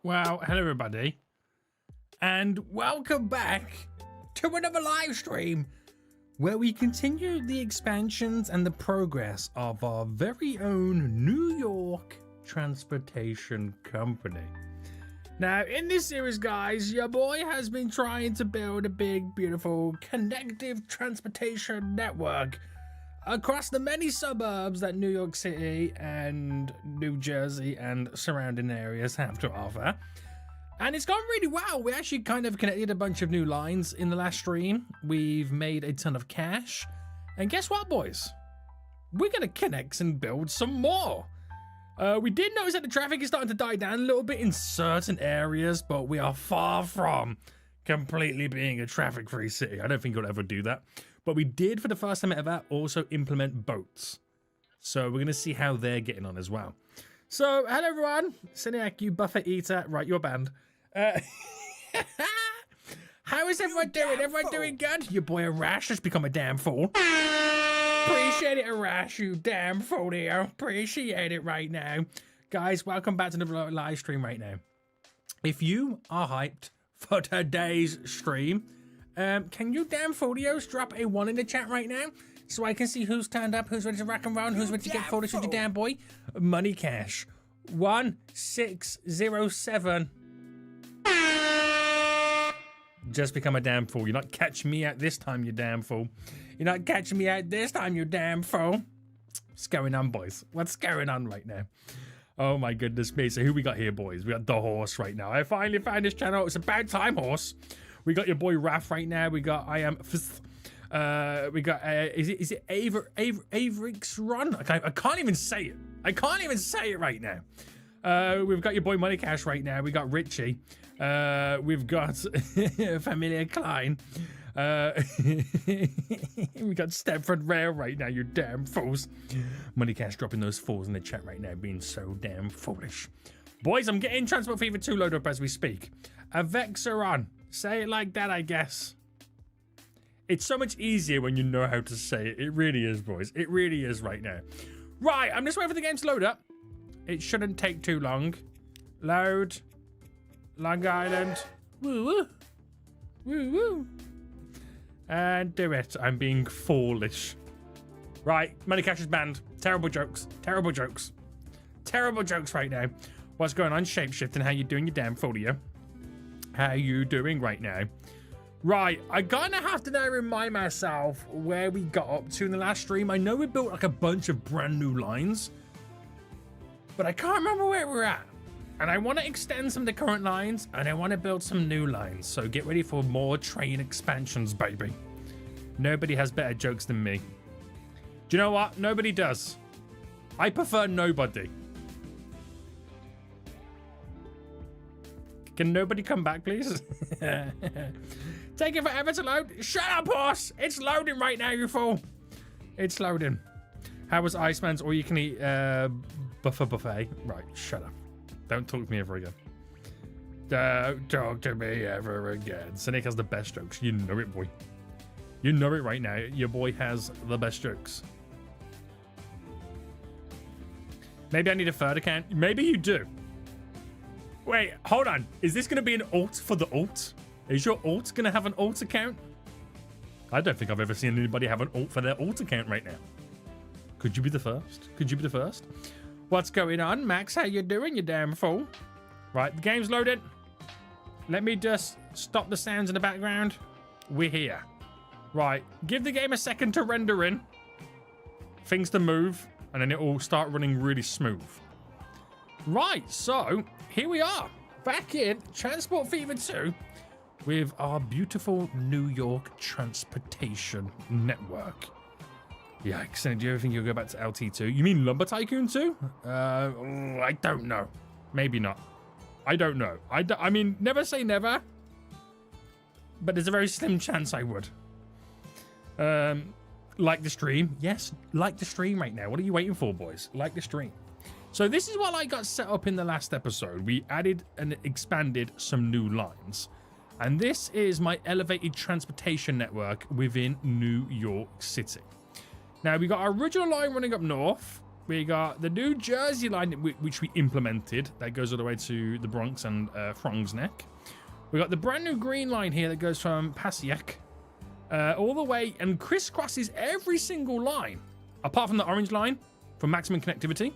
Well, hello everybody, and welcome back to another live stream where we continue the expansions and the progress of our very own New York transportation company. Now, in this series, guys, your boy has been trying to build a big, beautiful, connective transportation network across the many suburbs that New York City and New Jersey and surrounding areas have to offer. And it's gone really well. We actually kind of connected a bunch of new lines in the last stream. We've made a ton of cash. And guess what, boys? We're going to connect and build some more. We did notice that the traffic is starting to die down a little bit in certain areas, but we are far from completely being a traffic-free city. I don't think we'll ever do that. But we did, for the first time ever, also implement boats. So we're going to see how they're getting on as well. So, hello everyone. Siniak, you buffet eater. Right, you're banned. How is everyone doing? Everyone doing good? Your boy Rash has become a damn fool. Appreciate it, Rash, you damn fool here. Appreciate it right now. Guys, welcome back to the live stream right now. If you are hyped for today's stream, can you damn folios drop a 1 in the chat right now so I can see who's turned up, who's ready to rock and roll, who's ready to get foolish with your damn boy? Money cash 1607. Just become a damn fool. You're not catching me out this time, you damn fool. You're not catching me out this time, you damn fool. What's going on, boys? What's going on right now? Oh my goodness me. So who we got here, boys? We got the horse right now. I finally found this channel. It's about time, horse. We got your boy Raph right now. We got we got is it Averix Run? I can't even say it. I can't even say it right now. We've got your boy Money Cash right now. We got Richie. We've got Familia Klein. We got Stepford Rare right now, you damn fools. Money Cash dropping those fools in the chat right now, being so damn foolish. Boys, I'm getting Transport Fever 2 loaded up as we speak. Avexeron. Say it like that, I guess. It's so much easier when you know how to say it. It really is, boys. It really is right now. Right, I'm just waiting for the game to load up. It shouldn't take too long. Load. Long Island. Woo woo. Woo woo. And do it. I'm being foolish. Right, Money Cash is banned. Terrible jokes. Terrible jokes. Terrible jokes right now. What's going on, Shapeshifting? How you doing, you damn folio? How you doing right now? Right, I'm gonna have to now remind myself where we got up to in the last stream. I know we built like a bunch of brand new lines, but I can't remember where we're at. And I want to extend some of the current lines, and I want to build some new lines. So get ready for more train expansions, baby. Nobody has better jokes than me. Do you know what? Nobody does. I prefer nobody. Can nobody come back, please? Taking forever to load. Shut up, horse. It's loading right now, you fool. It's loading. How was Iceman's all-you-can-eat buffet? Right, shut up. Don't talk to me ever again. Don't talk to me ever again. Cynic has the best jokes. You know it, boy. You know it right now. Your boy has the best jokes. Maybe I need a third account. Maybe you do. Wait, hold on. Is this going to be an alt for the alt? Is your alt going to have an alt account? I don't think I've ever seen anybody have an alt for their alt account right now. Could you be the first? Could you be the first? What's going on, Max? How you doing, you damn fool? Right, the game's loaded. Let me just stop the sounds in the background. We're here. Right, give the game a second to render in. Things to move, and then it will start running really smooth. Right, so here we are, back in Transport Fever 2 with our beautiful New York transportation network. Yikes, and do you ever think you'll go back to LT2? You mean Lumber Tycoon 2? I don't know. Maybe not. I don't know. I mean, never say never, but there's a very slim chance I would. Like the stream. Yes, like the stream right now. What are you waiting for, boys? Like the stream. So this is what I got set up in the last episode. We added and expanded some new lines. And this is my elevated transportation network within New York City. Now, we got our original line running up north, We got the New Jersey line, which we implemented. That goes all the way to the Bronx and Frong's Neck. We got the brand new green line here that goes from Passaic all the way and crisscrosses every single line, apart from the orange line for maximum connectivity.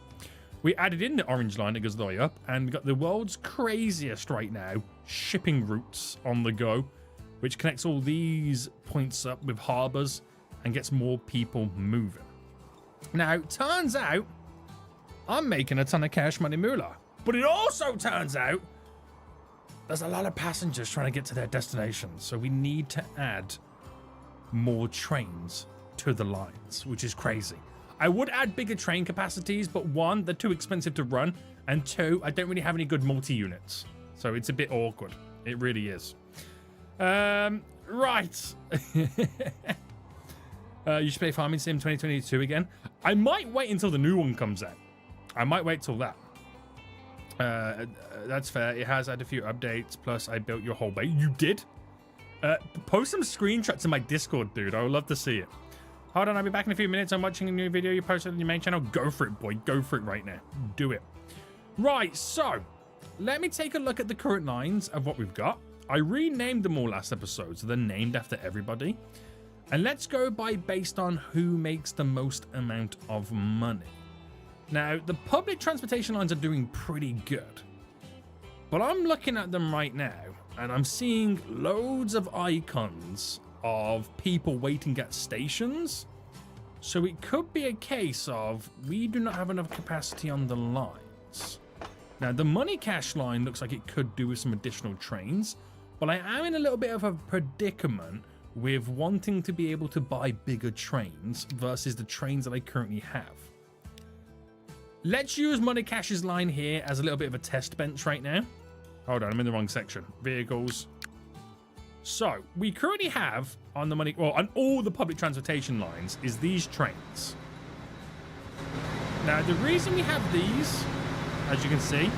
We added in the orange line that goes all the way up, and we got the world's craziest right now shipping routes on the go, which connects all these points up with harbors and gets more people moving. Now, turns out I'm making a ton of cash money moolah, but it also turns out there's a lot of passengers trying to get to their destinations, so we need to add more trains to the lines, which is crazy. I would add bigger train capacities, but one, they're too expensive to run, and two, I don't really have any good multi-units, so it's a bit awkward. It really is. Right. You should play Farming Sim 2022 again. I might wait until the new one comes out. I might wait till that. That's fair. It has had a few updates. Plus, I built your whole base. You did? Post some screenshots in my Discord, dude. I would love to see it. Hold on, I'll be back in a few minutes. I'm watching a new video you posted on your main channel. Go for it, boy. Go for it right now. Do it. Right, so let me take a look at the current lines of what we've got. I renamed them all last episode, so they're named after everybody. And let's go by based on who makes the most amount of money. Now, the public transportation lines are doing pretty good. But I'm looking at them right now, and I'm seeing loads of icons of people waiting at stations. So it could be a case of we do not have enough capacity on the lines. Now, the Money Cash line looks like it could do with some additional trains, but I am in a little bit of a predicament with wanting to be able to buy bigger trains versus the trains that I currently have. Let's use Money Cash's line here as a little bit of a test bench right now. Hold on, I'm in the wrong section. Vehicles. So, we currently have on the money, well, on all the public transportation lines is these trains. Now, the reason we have these, as you can see,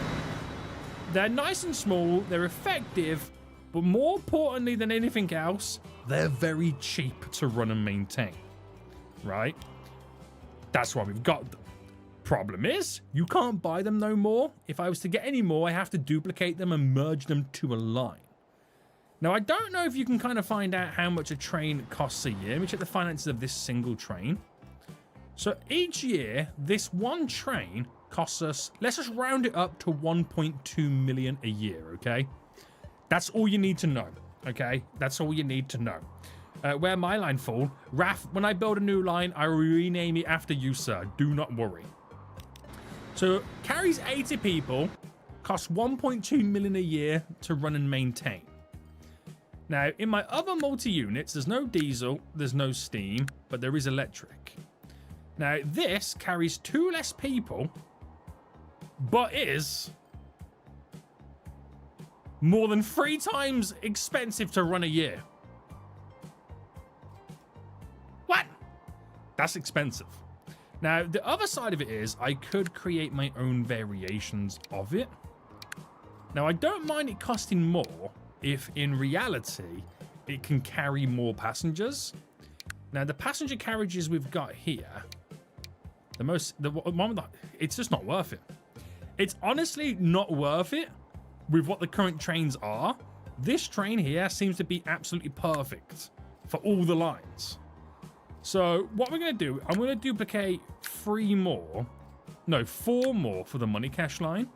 they're nice and small, they're effective, but more importantly than anything else, they're very cheap to run and maintain, right? That's why we've got them. Problem is, you can't buy them no more. If I was to get any more, I have to duplicate them and merge them to a line. Now, I don't know if you can kind of find out how much a train costs a year. Let me check the finances of this single train. So each year, this one train costs us, let's just round it up to 1.2 million a year, okay? That's all you need to know, okay? That's all you need to know. Where my line fall, Raph, when I build a new line, I will rename it after you, sir. Do not worry. So, carries 80 people, costs 1.2 million a year to run and maintain. Now, in my other multi-units, there's no diesel, there's no steam, but there is electric. Now, this carries 2 less people, but is more than 3 times expensive to run a year. What? That's expensive. Now, the other side of it is I could create my own variations of it. Now, I don't mind it costing more if in reality it can carry more passengers. Now, the passenger carriages we've got here, it's just not worth it. It's honestly not worth it with what the current trains are. This train here seems to be absolutely perfect for all the lines. So what we're going to do, I'm going to duplicate 4 more for the Money Cash line,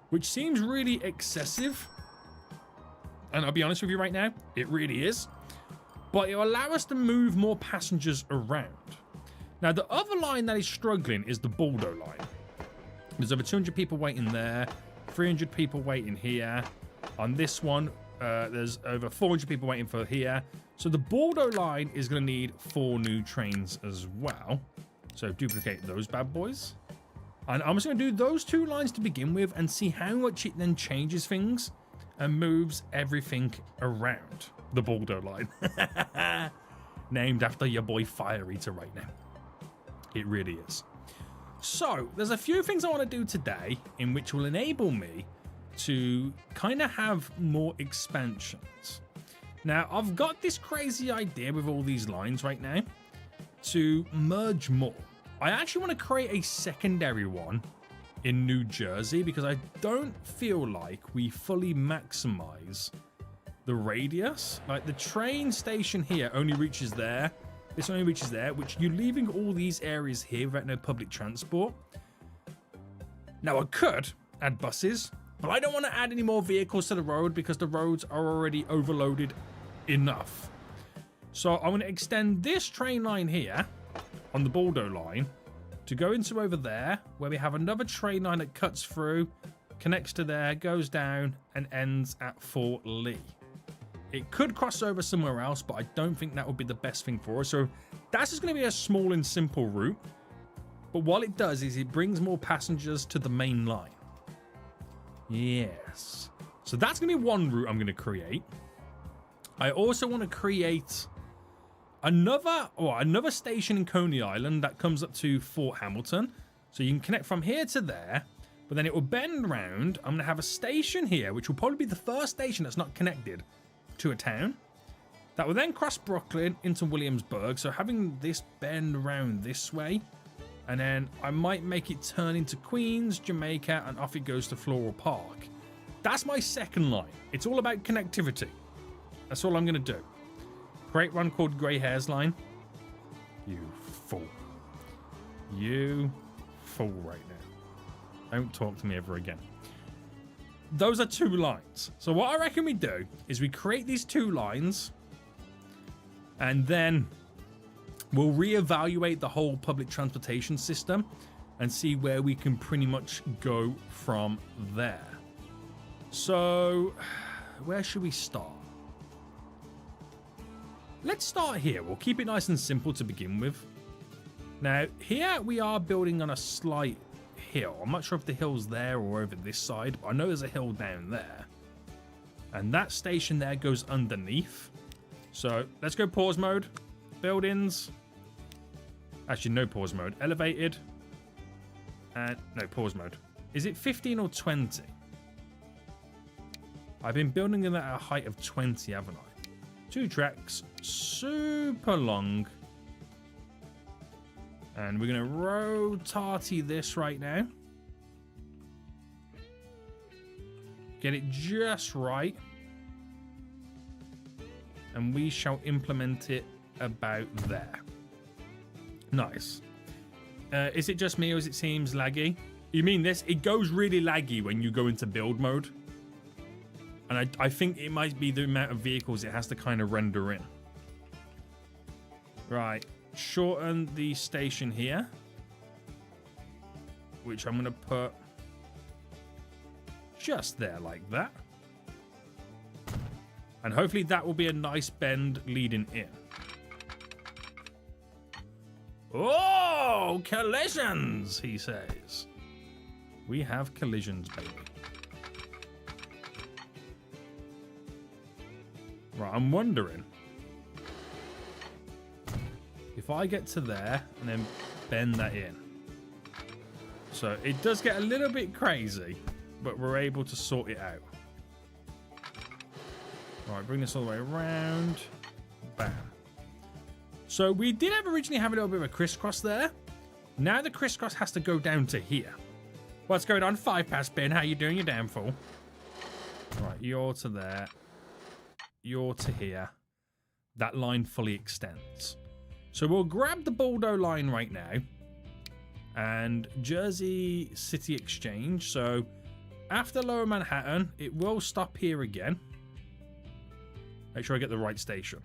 which seems really excessive. And I'll be honest with you right now, it really is. But it'll allow us to move more passengers around. Now, the other line that is struggling is the Pole-Donaco line. There's over 200 people waiting there, 300 people waiting here. On this one, there's over 400 people waiting for here. So the Pole-Donaco line is going to need 4 new trains as well. So duplicate those bad boys. And I'm just going to do those 2 lines to begin with and see how much it then changes things and moves everything around the Pole-Donaco line. Named after your boy Fire Eater right now. It really is. So there's a few things I want to do today in which will enable me to kind of have more expansions. Now, I've got this crazy idea with all these lines right now to merge more. I actually want to create a secondary one in New Jersey because I don't feel like we fully maximize the radius. Like the train station here only reaches there. This only reaches there, which you're leaving all these areas here without no public transport. Now I could add buses, but I don't want to add any more vehicles to the road because the roads are already overloaded enough. So I'm going to extend this train line here on the Bordeaux line to go into over there where we have another train line that cuts through, connects to there, goes down and ends at Fort Lee. It could cross over somewhere else, but I don't think that would be the best thing for us. So that's just going to be a small and simple route. But what it does is it brings more passengers to the main line. Yes. So that's going to be one route I'm going to create. I also want to create another station in Coney Island that comes up to Fort Hamilton. So you can connect from here to there, but then it will bend round. I'm going to have a station here, which will probably be the first station that's not connected to a town. That will then cross Brooklyn into Williamsburg. So having this bend around this way, and then I might make it turn into Queens, Jamaica, and off it goes to Floral Park. That's my second line. It's all about connectivity. That's all I'm going to do. Create one called Grey Hairs Line. You fool. You fool right now. Don't talk to me ever again. Those are two lines. So what I reckon we do is we create these two lines and then we'll reevaluate the whole public transportation system and see where we can pretty much go from there. So where should we start? Let's start here. We'll keep it nice and simple to begin with. Now, here we are building on a slight hill. I'm not sure if the hill's there or over this side, but I know there's a hill down there. And that station there goes underneath. So let's go pause mode. Buildings. Actually, no pause mode. Elevated. And no pause mode. Is it 15 or 20? I've been building them at a height of 20, haven't I? 2 tracks, super long. And we're going to rotate this right now. Get it just right. And we shall implement it about there. Nice. Is it just me or does it seem laggy? You mean this? It goes really laggy when you go into build mode. And I think it might be the amount of vehicles it has to kind of render in. Right. Shorten the station here. Which I'm going to put just there like that. And hopefully that will be a nice bend leading in. Oh, collisions, he says. We have collisions, baby. Right, I'm wondering if I get to there and then bend that in. So it does get a little bit crazy, but we're able to sort it out. Right, bring this all the way around. Bam. So we did originally have a little bit of a crisscross there. Now the crisscross has to go down to here. What's going on? 5 past Ben, how you doing, you damn fool? Right, you're to there. You're to here. That line fully extends. So we'll grab the Bordeaux line right now. And Jersey City Exchange. So after Lower Manhattan, it will stop here again. Make sure I get the right station.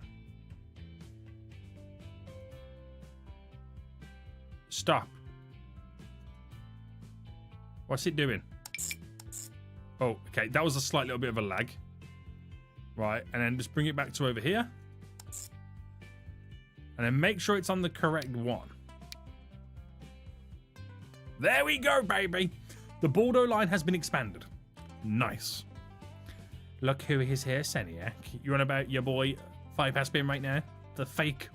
Stop. What's it doing? Oh, okay. That was a slight little bit of a lag. Right. And then just bring it back to over here. And then make sure it's on the correct one. There we go, baby. The Bordeaux line has been expanded. Nice. Look who is here, Seniac. You're on about your boy 5 past Ben right now? The fake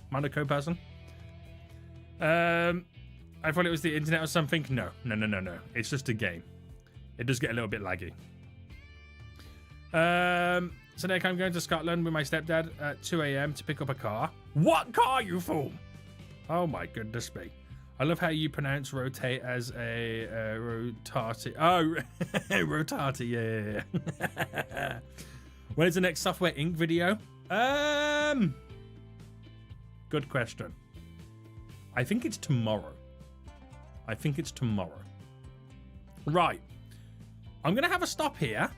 Monaco person? I thought it was the internet or something. No. It's just a game. It does get a little bit laggy. So Nick, I'm going to Scotland with my stepdad at 2 a.m. to pick up a car. What car, you fool? Oh my goodness me. I love how you pronounce rotate as a rotati. Oh, rotati. Yeah. When is the next Software Inc. video? Good question. I think it's tomorrow. Right. I'm going to have a stop here.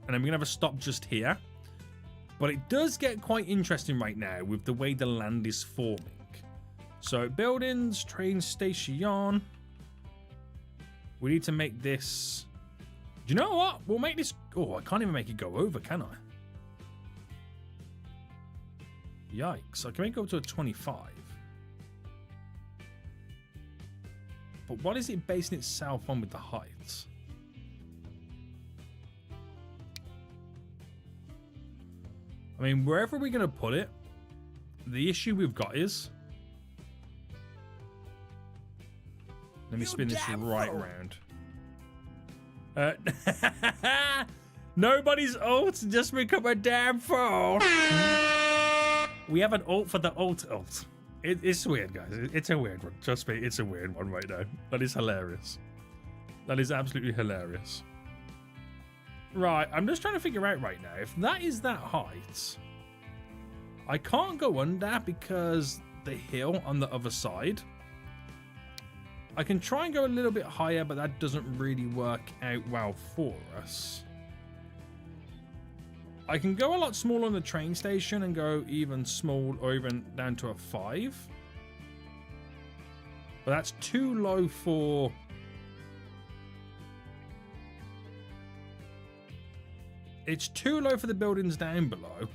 And I'm going to have a stop just here. But it does get quite interesting right now with the way the land is forming. So, buildings, train station. We need to make this... Do you know what? We'll make this... Oh, I can't even make it go over, can I? Yikes. I can make it go up to a 25. But what is it basing itself on with the heights? I mean, wherever we're going to put it, the issue we've got is... Let me spin this right around. Nobody's ult just become a damn fool. We have an ult for the ult. It's weird, guys. It's a weird one. Trust me, it's a weird one right now. That is hilarious. That is absolutely hilarious. Right, I'm just trying to figure out right now. If that is that height, I can't go under because the hill on the other side. I can try and go a little bit higher, but that doesn't really work out well for us. I can go a lot smaller on the train station and go even small or even down to a 5. But that's too low for... It's too low for the buildings down below.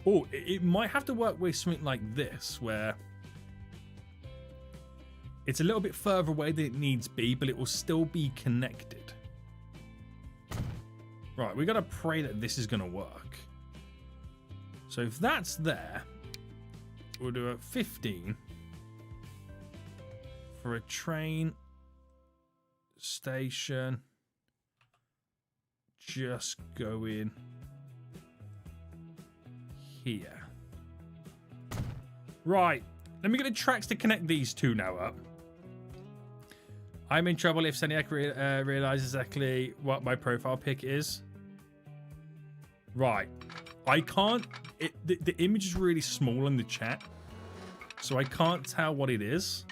Oh, it might have to work with something like this, where... It's a little bit further away than it needs be, but it will still be connected. Right, we got to pray that this is going to work. So if that's there, we'll do a 15 for a train station. Just go in here. Right, let me get the tracks to connect these two now up. I'm in trouble if Seniac realizes exactly what my profile pic is. Right. I can't... The image is really small in the chat, so I can't tell what it is.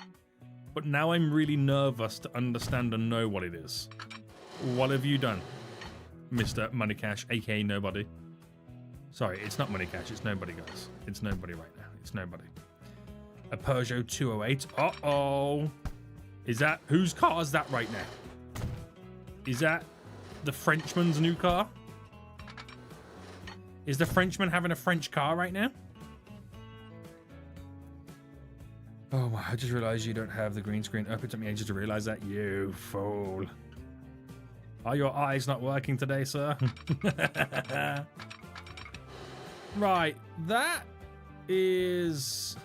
But now I'm really nervous to understand and know what it is. What have you done, Mr. Money Cash, aka Nobody? Sorry, it's not Money Cash, it's Nobody, guys. It's Nobody right now. It's Nobody. A Peugeot 208. Uh-oh. Is that... Whose car is that right now? Is that the Frenchman's new car? Is the Frenchman having a French car right now? Oh my, I just realized you don't have the green screen up. It took me ages to realize that. You fool. Are your eyes not working today, sir? Right, that is...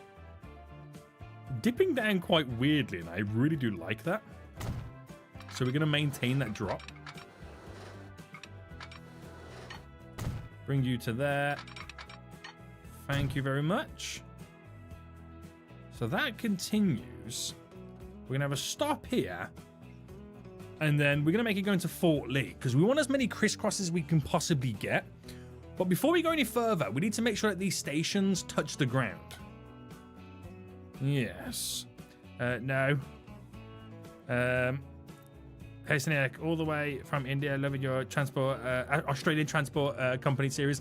dipping down quite weirdly, and I really do like that. So we're going to maintain that drop. Bring you to there. Thank you very much. So that continues. We're going to have a stop here. And then we're going to make it go into Fort Lee, because we want as many crisscrosses as we can possibly get. But before we go any further, we need to make sure that these stations touch the ground. Yes. No. Hey, Snake, all the way from India, loving your transport, Australian transport company series.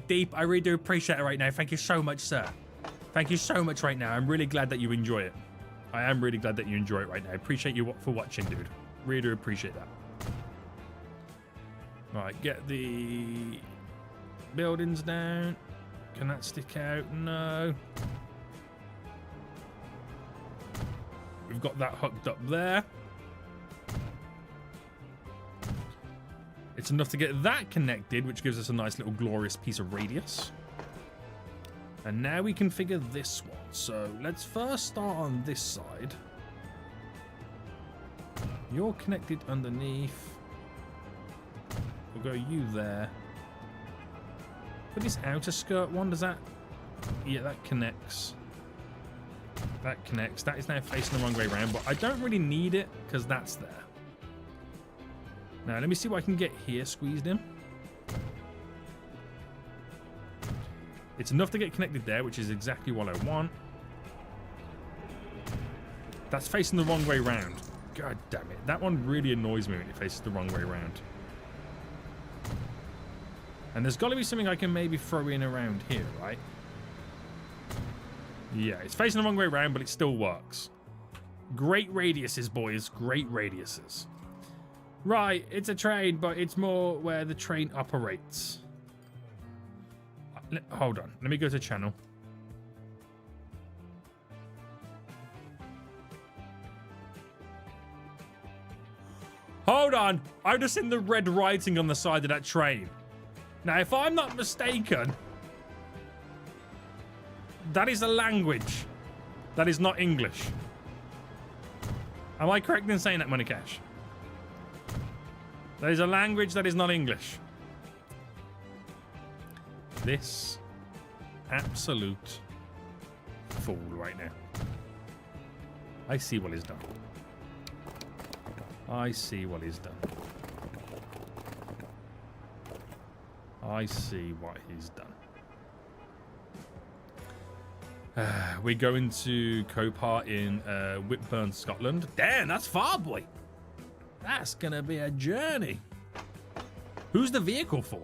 Deep, I really do appreciate it right now. Thank you so much, sir. Thank you so much right now. I'm really glad that you enjoy it. I am really glad that you enjoy it right now. I appreciate you for watching, dude. Really do appreciate that. Right, get the buildings down. Can that stick out? No. We've got that hooked up there. It's enough to get that connected, which gives us a nice little glorious piece of radius. And now we configure this one. So let's first start on this side. You're connected underneath. We'll go you there. But this outer skirt one, does that... Yeah, that connects. That connects. That is now facing the wrong way around, but I don't really need it because that's there. Now, let me see what I can get here squeezed in. It's enough to get connected there, which is exactly what I want. That's facing the wrong way around. God damn it. That one really annoys me when it faces the wrong way around. And there's got to be something I can maybe throw in around here, right? Yeah, it's facing the wrong way around, but it still works. Great radiuses, boys. Great radiuses. Right, it's a train, but it's more where the train operates. Hold on. Let me go to channel. Hold on. I've just seen the red writing on the side of that train. Now, if I'm not mistaken, that is a language. That is not English. Am I correct in saying that, Money Cash? That is a language that is not English. This absolute fool right now. I see what he's done. I see what he's done. I see what he's done. We're going to Copart in Whitburn, Scotland. Damn, that's far, boy. That's gonna be a journey. Who's the vehicle for?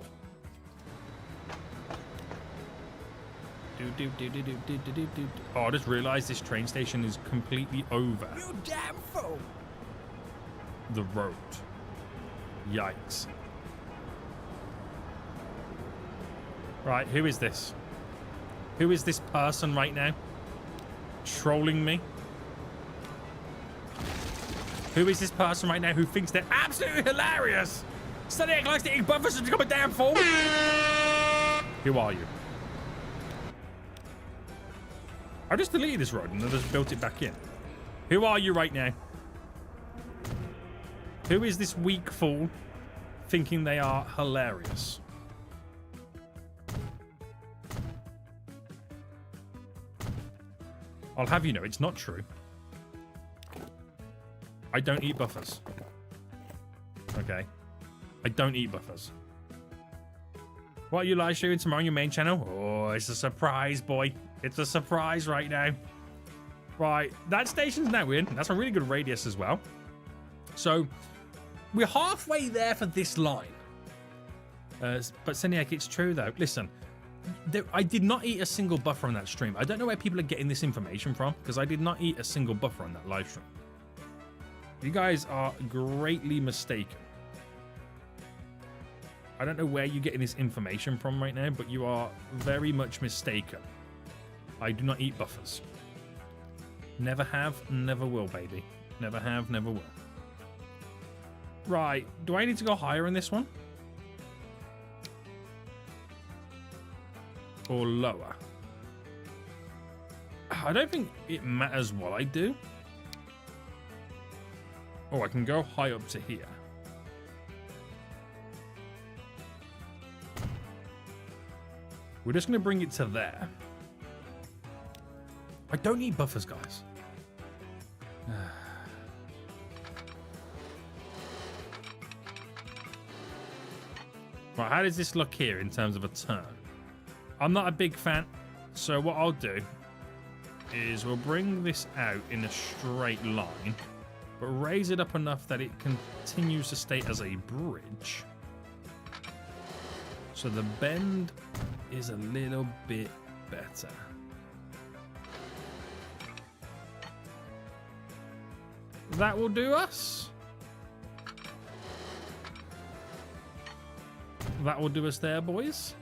Oh, I just realized this train station is completely over. You damn fool! The road. Yikes. Right, who is this? Who is this person right now? Trolling me? Who is this person right now who thinks they're absolutely hilarious? Studying likes to eat buffers and become a damn fool? Who are you? I just deleted this road and I just built it back in. Who are you right now? Who is this weak fool thinking they are hilarious? I'll have you know, it's not true. I don't eat buffers. Okay. I don't eat buffers. What are you live streaming tomorrow on your main channel? Oh, it's a surprise, boy. It's a surprise right now. Right, that station's now in. That's a really good radius as well. So, we're halfway there for this line. But Seniac, it's true though. Listen, I did not eat a single buffer on that stream. I don't know where people are getting this information from, because I did not eat a single buffer on that live stream. You guys are greatly mistaken. I don't know where you're getting this information from right now, but you are very much mistaken. I do not eat buffers. Never have, never will, baby. Never have, never will. Right, do I need to go higher in this one? Or lower? I don't think it matters what I do. Oh, I can go high up to here. We're just going to bring it to there. I don't need buffers, guys. Right, how does this look here in terms of a turn? I'm not a big fan, so what I'll do is we'll bring this out in a straight line, but raise it up enough that it continues to stay as a bridge. So the bend is a little bit better. That will do us. That will do us there, boys.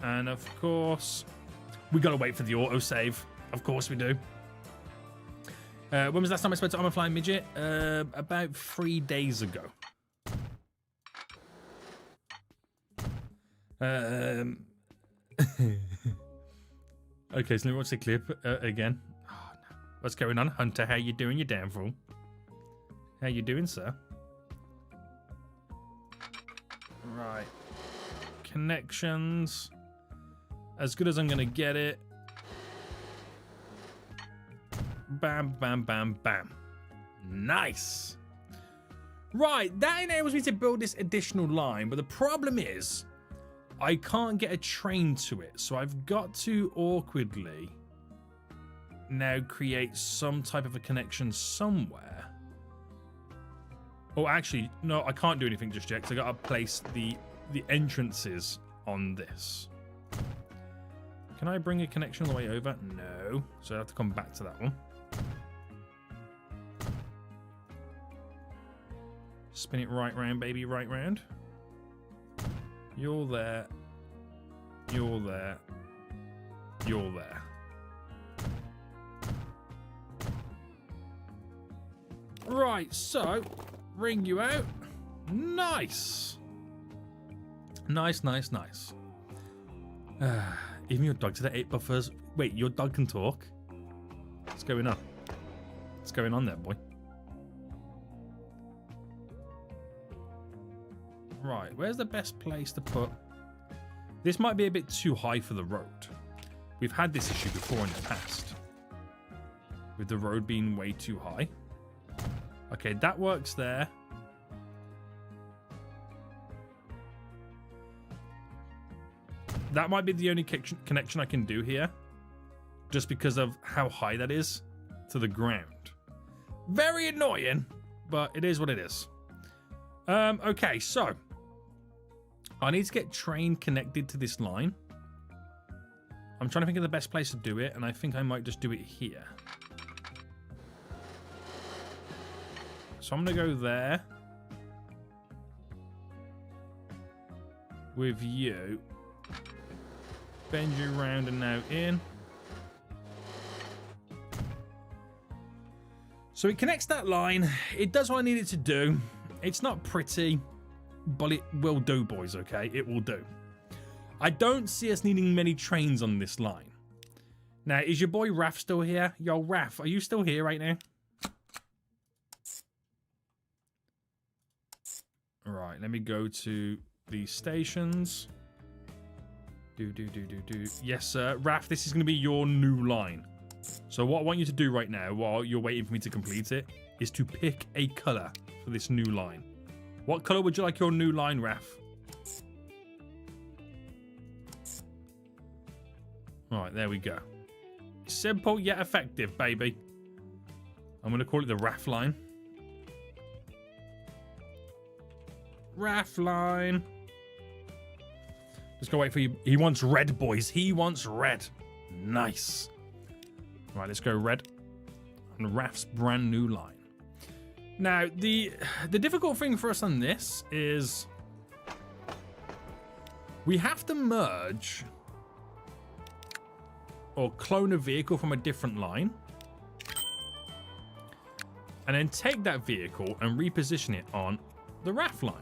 And of course, we gotta wait for the autosave. Of course we do. When was the last time I spoke to I'm a Flying Midget? About 3 days ago. Okay, so let me watch the clip again. Oh, no. What's going on, Hunter? How you doing, you damn fool? How you doing, sir? Right. Connections. As good as I'm gonna get it. bam, bam, bam, bam. Nice. Right, that enables me to build this additional line, but the problem is I can't get a train to it, so I've got to awkwardly now create some type of a connection somewhere. Oh, actually, no, I can't do anything just yet, because I got to place the entrances on this. Can I bring a connection all the way over? No, so I have to come back to that one. Spin it right round, baby, right round. You're there. You're there. You're there. Right, so ring you out. Nice. Nice, nice, nice. Even your dog's at 8 buffers. Wait, your dog can talk? What's going on? What's going on there, boy? Right, where's the best place to put? This might be a bit too high for the road. We've had this issue before in the past, with the road being way too high. Okay, that works there. That might be the only connection I can do here, just because of how high that is to the ground. Very annoying, but it is what it is. Okay, so I need to get train connected to this line. I'm trying to think of the best place to do it, and I think I might just do it here. So I'm going to go there with you. Bend you around and now in. So it connects that line. It does what I need it to do. It's not pretty, but it will do, boys, okay? It will do. I don't see us needing many trains on this line. Now, is your boy Raph still here? Yo, Raph, are you still here right now? All right, let me go to the stations. Yes, sir. Raph, this is going to be your new line. So what I want you to do right now, while you're waiting for me to complete it, is to pick a color for this new line. What color would you like your new line, Raph? All right, there we go. Simple yet effective, baby. I'm going to call it the Raph line. Raph line. Just go wait for you. He wants red, boys. He wants red. Nice. Right, let's go red on Raph's brand new line. Now, the difficult thing for us on this is we have to merge or clone a vehicle from a different line and then take that vehicle and reposition it on the Raph line.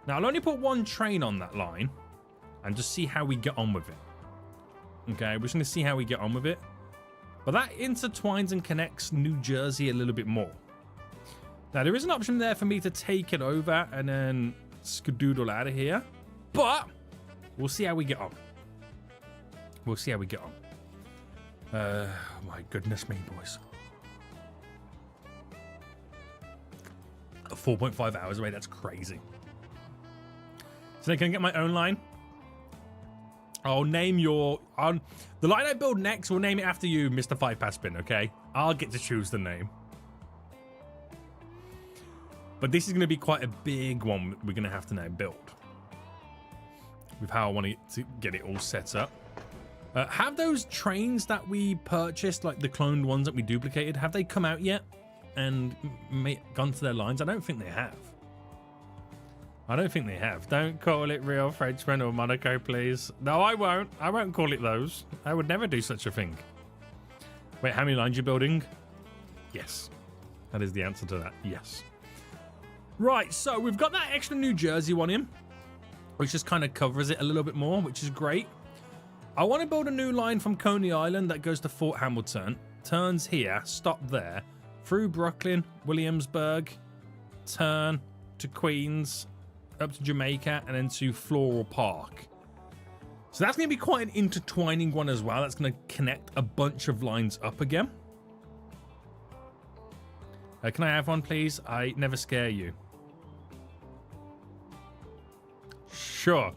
Now, I'll only put one train on that line and just see how we get on with it. Okay, we're just going to see how we get on with it. But that intertwines and connects New Jersey a little bit more. Now, there is an option there for me to take it over and then skedoodle out of here. But we'll see how we get on. We'll see how we get on. My goodness me, boys. 4.5 hours away, that's crazy. So then can I get my own line? I'll name your... the line I build next, we'll name it after you, Mr. 5-Pass Spin, okay? I'll get to choose the name. But this is going to be quite a big one we're going to have to now build. With how I want to get it all set up. Have those trains that we purchased, like the cloned ones that we duplicated, have they come out yet? And gone to their lines? I don't think they have. I don't think they have. Don't call it real Frenchman or Monaco, please. No, I won't. I won't call it those. I would never do such a thing. Wait, how many lines are you building? Yes. That is the answer to that. Yes. Right, so we've got that extra New Jersey one in, which just kind of covers it a little bit more, which is great. I want to build a new line from Coney Island that goes to Fort Hamilton, turns here, stop there, through Brooklyn, Williamsburg, turn to Queens, up to Jamaica, and then to Floral Park. So that's going to be quite an intertwining one as well. That's going to connect a bunch of lines up again. Can I have one, please? I never scare you. Sure.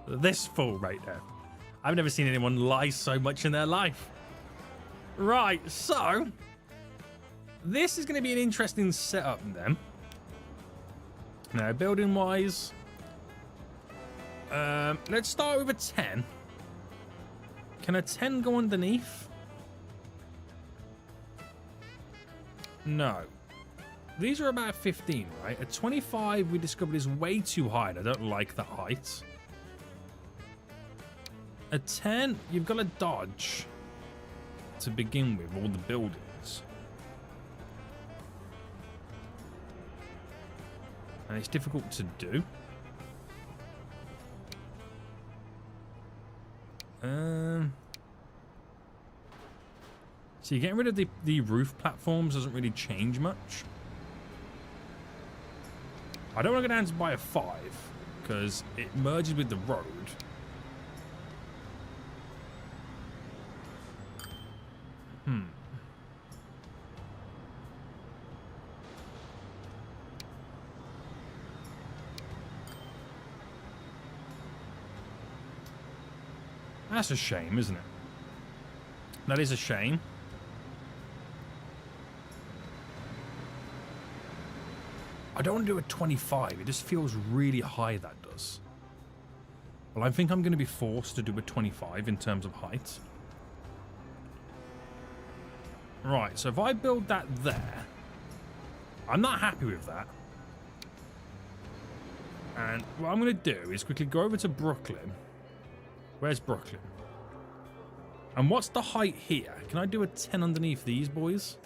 This fool right there. I've never seen anyone lie so much in their life. Right, so this is going to be an interesting setup then. Now, building-wise, let's start with a 10. Can a 10 go underneath? No. These are about 15, right? A 25 we discovered is way too high, and I don't like the height. A 10, you've got to dodge to begin with all the buildings. And it's difficult to do. So you're getting rid of the roof platforms doesn't really change much. I don't want to go down to by a 5 because it merges with the road. That's a shame, isn't it? That is a shame. I don't want to do a 25. It just feels really high, that does. Well, I think I'm going to be forced to do a 25 in terms of height. Right, so if I build that there, I'm not happy with that. And what I'm going to do is quickly go over to Brooklyn. Where's Brooklyn? And what's the height here? Can I do a 10 underneath these boys?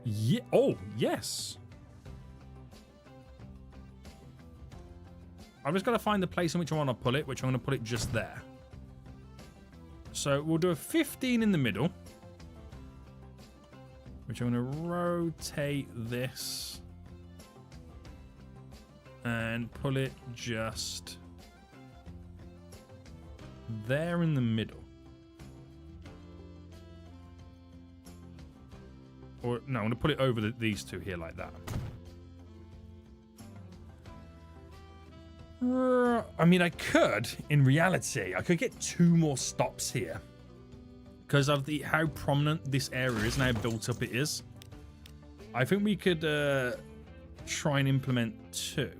Yeah. Oh, yes. I've just got to find the place in which I want to pull it, which I'm going to put it just there. So we'll do a 15 in the middle, which I'm going to rotate this and pull it just there in the middle. Or no, I'm going to put it over these two here like that. I mean, I could, in reality, I could get 2 more stops here because of how prominent this area is and how built up it is. I think we could try and implement 2.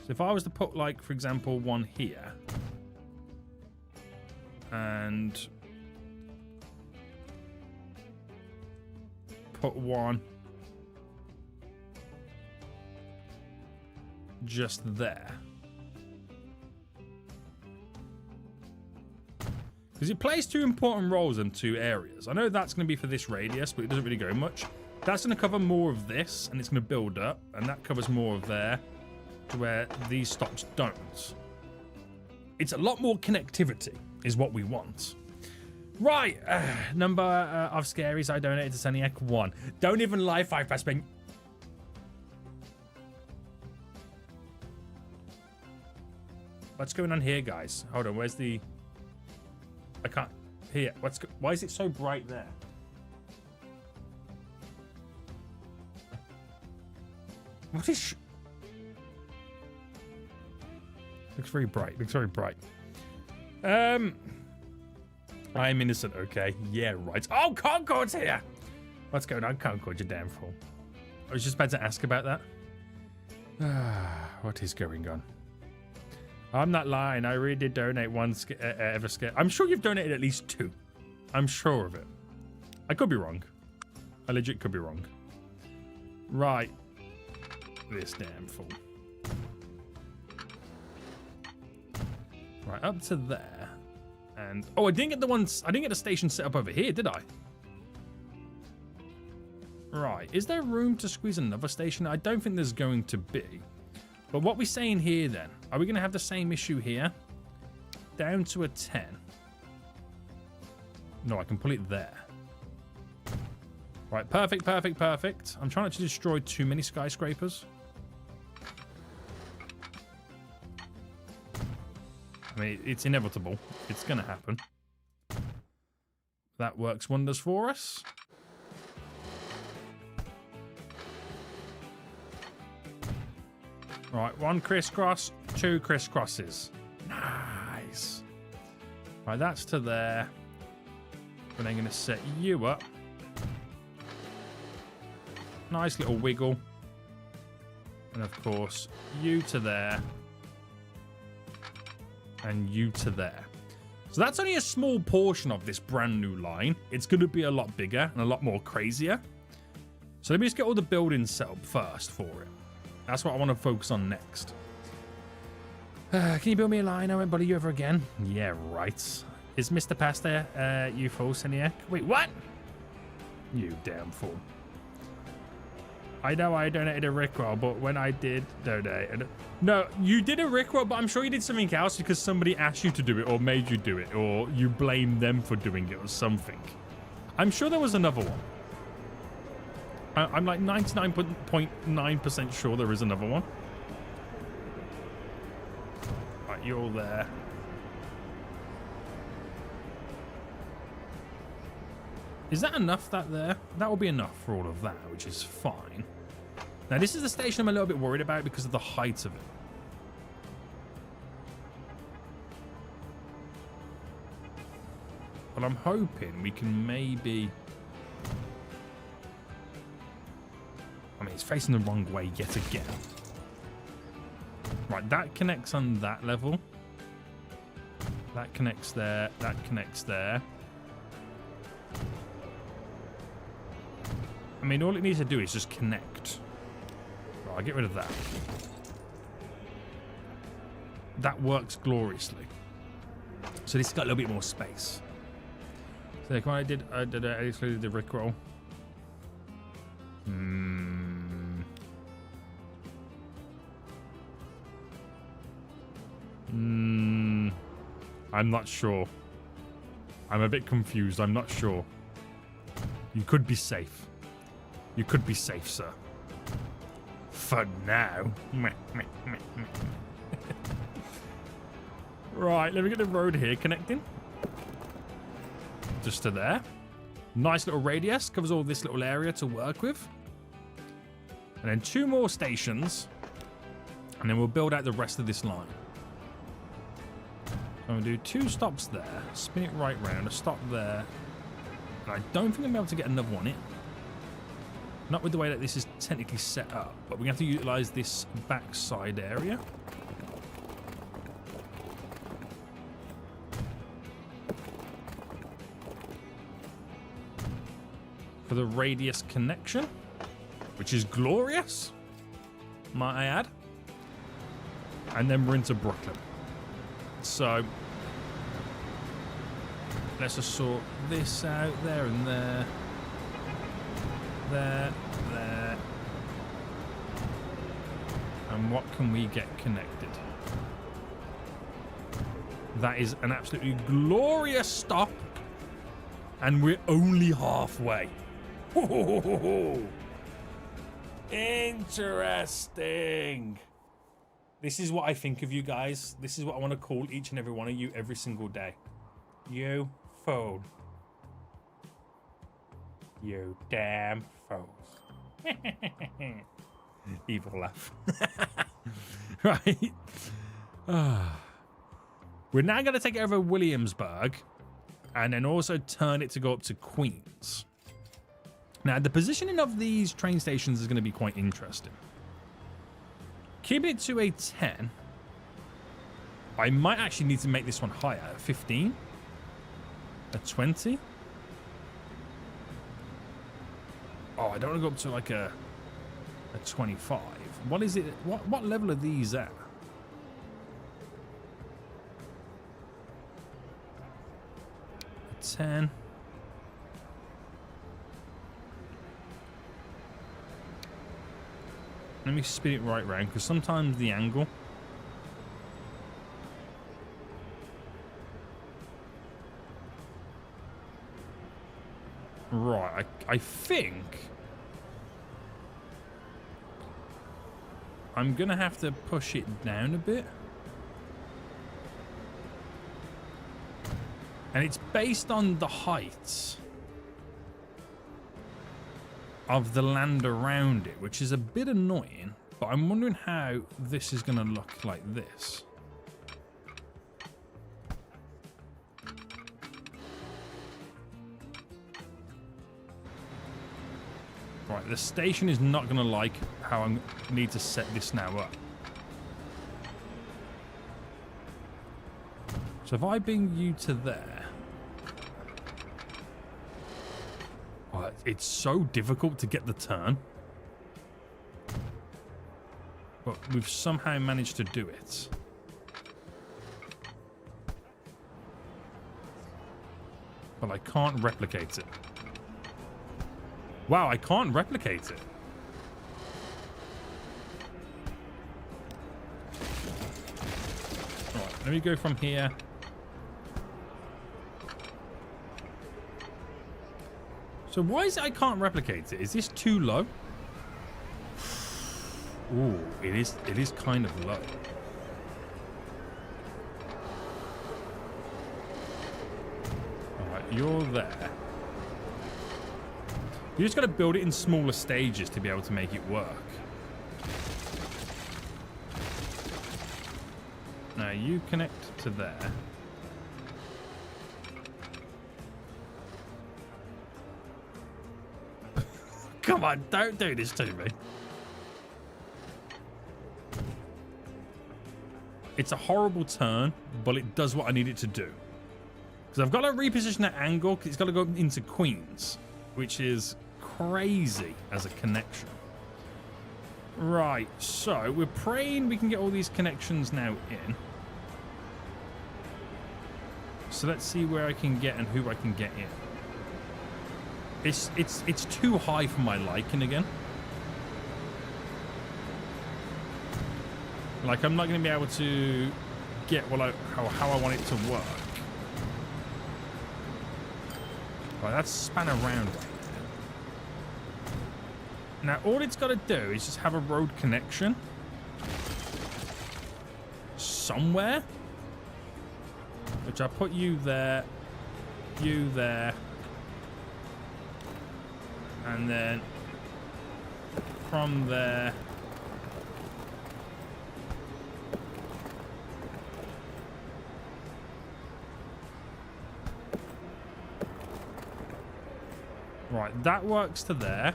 So if I was to put, like, for example, one here and put one just there, because it plays 2 important roles in 2 areas. I know that's going to be for this radius, but it doesn't really go much. That's going to cover more of this, and it's going to build up, and that covers more of there, to where these stops don't. It's a lot more connectivity is what we want. Right, number of scaries I donated to Seniac 1. Don't even lie, 5 past being. What's going on here, guys? Hold on, where's the... I can't... Here, why is it so bright there? What is... Looks very bright, looks very bright. I am innocent, okay? Yeah, right. Oh, Concord's here! What's going on, Concord, you damn fool? I was just about to ask about that. What is going on? I'm not lying. I really did donate 1 ever scare. I'm sure you've donated at least 2. I'm sure of it. I could be wrong. I legit could be wrong. Right. This damn fool. Right, up to there. And oh, I didn't get the station set up over here, did I? Right. Is there room to squeeze another station? I don't think there's going to be. But what we're saying here then, are we going to have the same issue here? Down to a 10. No, I can pull it there. Right, perfect, perfect, perfect. I'm trying not to destroy too many skyscrapers. I mean, it's inevitable. It's going to happen. That works wonders for us. Right, 1 crisscross, 2 crisscrosses. Nice. Right, that's to there. And I'm going to set you up. Nice little wiggle. And of course, you to there. And you to there. So that's only a small portion of this brand new line. It's going to be a lot bigger and a lot more crazier. So let me just get all the buildings set up first for it. That's what I want to focus on next. Can you build me a line? I won't bother you ever again. Yeah, right. Is Mr. Pasta you fool, Senior? Wait, what? You damn fool. I know I donated a Rickroll, but when I did donate... No, you did a Rickroll, but I'm sure you did something else because somebody asked you to do it or made you do it or you blamed them for doing it or something. I'm sure there was another one. I'm like 99.9% sure there is another one. Right, you're all there. Is that enough, that there? That will be enough for all of that, which is fine. Now, this is the station I'm a little bit worried about because of the height of it. But I'm hoping we can maybe... I mean, it's facing the wrong way yet again. Right, that connects on that level. That connects there. That connects there. I mean, all it needs to do is just connect. Right, I'll get rid of that. That works gloriously. So this has got a little bit more space. So like when I excluded the Rickroll. I'm not sure. I'm a bit confused. I'm not sure. You could be safe. You could be safe, sir. For now. Right, let me get the road here connecting. Just to there. Nice little radius. Covers all this little area to work with. And then 2 more stations. And then we'll build out the rest of this line. I'm going to do 2 stops there. Spin it right round. A stop there. And I don't think I'm able to get another one in. Not with the way that this is technically set up. But we have to utilize this backside area. For the radius connection. Which is glorious. Might I add. And then we're into Brooklyn. So, let's just sort this out there and there. There. And what can we get connected? That is an absolutely glorious stop. And we're only halfway. Interesting. This is what I think of you guys. This is what I want to call each and every one of you every single day. You fool. You damn fools. Evil laugh. Right. We're now going to take it over Williamsburg and then also turn it to go up to Queens. Now, the positioning of these train stations is going to be quite interesting. Keeping it to a 10. I might actually need to make this one higher. A 15? A 20? Oh, I don't want to go up to like a 25. What is it? What level are these at? A 10. Let me spin it right round because sometimes the angle. Right, I think I'm gonna have to push it down a bit. And it's based on the height of the land around it, which is a bit annoying, But I'm wondering how this is going to look like this. Right, the station is not going to like how I need to set this now up. So if I bring you to there... Oh, it's so difficult to get the turn. But we've somehow managed to do it. But I can't replicate it. Wow, I can't replicate it. Alright, let me go from here. So why is it I can't replicate it? Is this too low? Ooh, it is kind of low. Alright, you're there. You just got to build it in smaller stages to be able to make it work. Now you connect to there. Come on, don't do this to me. It's a horrible turn, but it does what I need it to do. Because I've got to reposition that angle, because it's got to go into Queens, which is crazy as a connection. Right, so we're praying we can get all these connections now in. So let's see where I can get and who I can get in. It's too high for my liking again. Like, I'm not going to be able to get how I want it to work. Right, that's span around right now. Now, all it's got to do is just have a road connection somewhere. Which I put you there, and then from there, right, that works to there.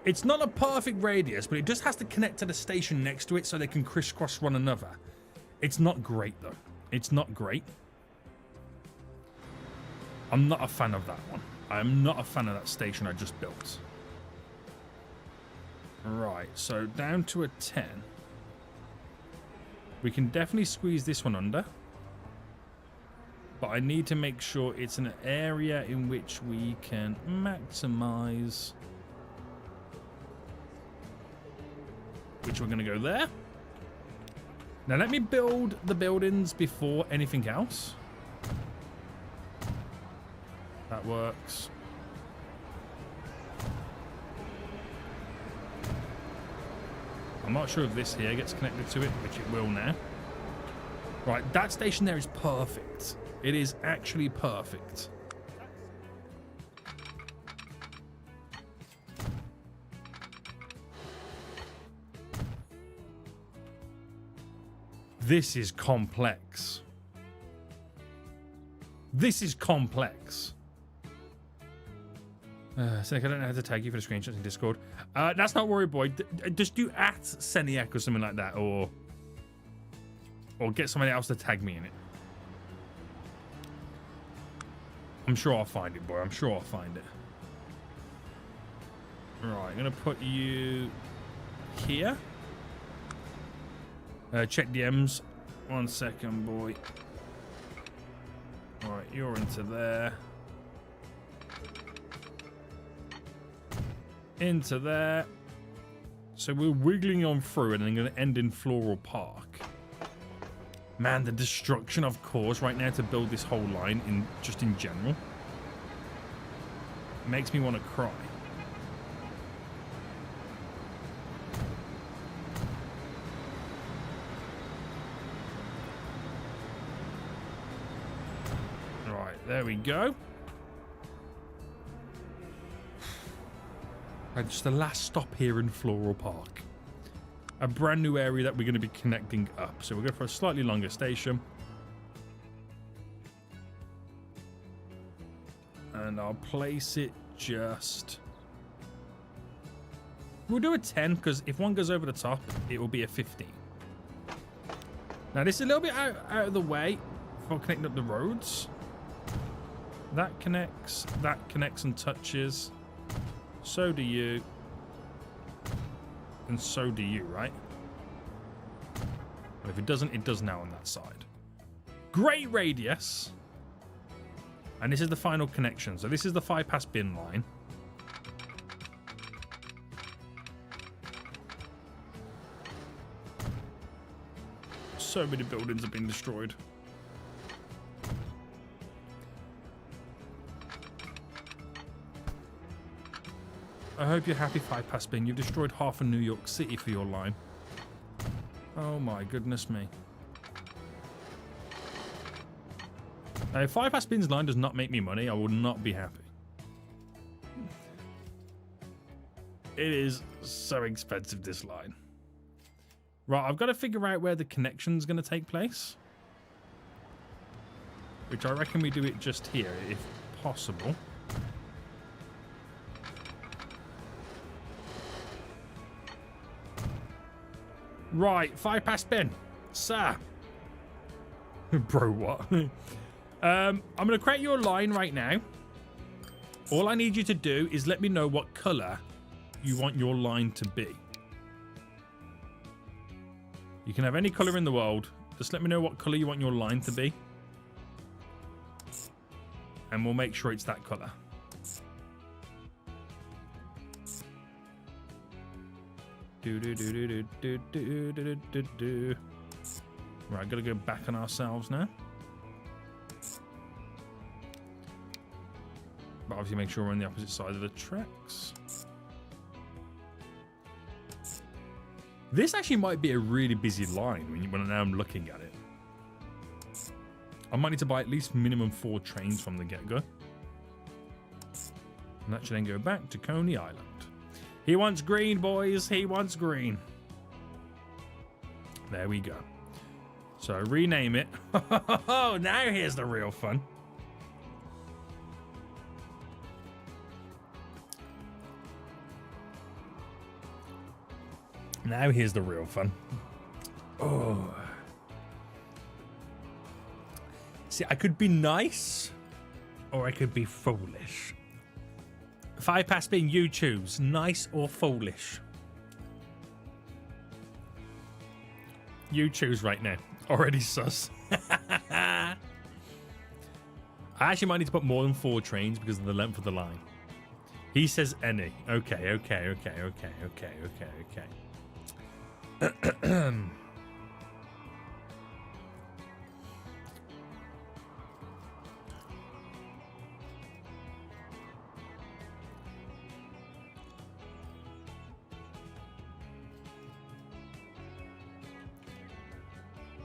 It's not a perfect radius, but it just has to connect to the station next to it so they can crisscross one another. It's not great, though. It's not great. I'm not a fan of that one. I'm not a fan of that station I just built. Right, so down to a 10. We can definitely squeeze this one under. But I need to make sure it's an area in which we can maximize. Which we're going to go there. Now let me build the buildings before anything else. That works. I'm not sure if this here gets connected to it, which it will now. Right, that station there is perfect. It is actually perfect. This is complex. This is complex. Seneca, I don't know how to tag you for the screenshots in Discord. That's not worry, boy. Just do @Seniac or something like that, or get somebody else to tag me in it. I'm sure I'll find it, boy. I'm sure I'll find it. Right, I'm gonna put you here. Check DMs. 1 second, boy. Alright, you're into there. Into there. So we're wiggling on through and then going to end in Floral Park. Man, the destruction of course right now to build this whole line in general makes me want to cry. There we go. Right, just the last stop here in Floral Park. A brand new area that we're going to be connecting up. So we'll go for a slightly longer station. And I'll place it just... We'll do a 10, because if one goes over the top, it will be a 15. Now, this is a little bit out of the way for connecting up the roads. That connects and touches. So do you. And so do you, right? But if it doesn't, it does now on that side. Great radius. And this is the final connection. So this is the 5-pass bin line. So many buildings have been destroyed. I hope you're happy, 5-pass bin. You've destroyed half of New York City for your line. Oh my goodness me. Now, if 5-pass bin's line does not make me money, I will not be happy. It is so expensive, this line. Right, I've got to figure out where the connection's going to take place. Which I reckon we do it just here, if possible. Right, 5-pass bin. Sir. Bro, what? I'm going to create your line right now. All I need you to do is let me know what color you want your line to be. You can have any color in the world. Just let me know what color you want your line to be. And we'll make sure it's that color. Right, gotta go back on ourselves now. But obviously make sure we're on the opposite side of the tracks. This actually might be a really busy line when now I'm looking at it. I might need to buy at least minimum 4 trains from the get-go. And that should then go back to Coney Island. He wants green, boys. He wants green. There we go. So rename it. Oh, now here's the real fun. Now here's the real fun. Oh. See, I could be nice or I could be foolish. 5-pass bin, you choose. Nice or foolish? You choose right now. Already sus. I actually might need to put more than 4 trains because of the length of the line. He says any. Okay.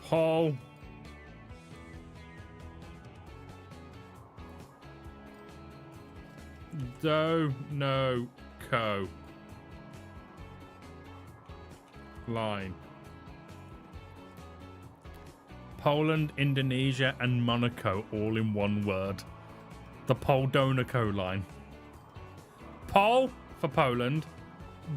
Paul. Pole-Donaco line. Poland, Indonesia, and Monaco all in one word. The Pole-Donaco line. Pole for Poland,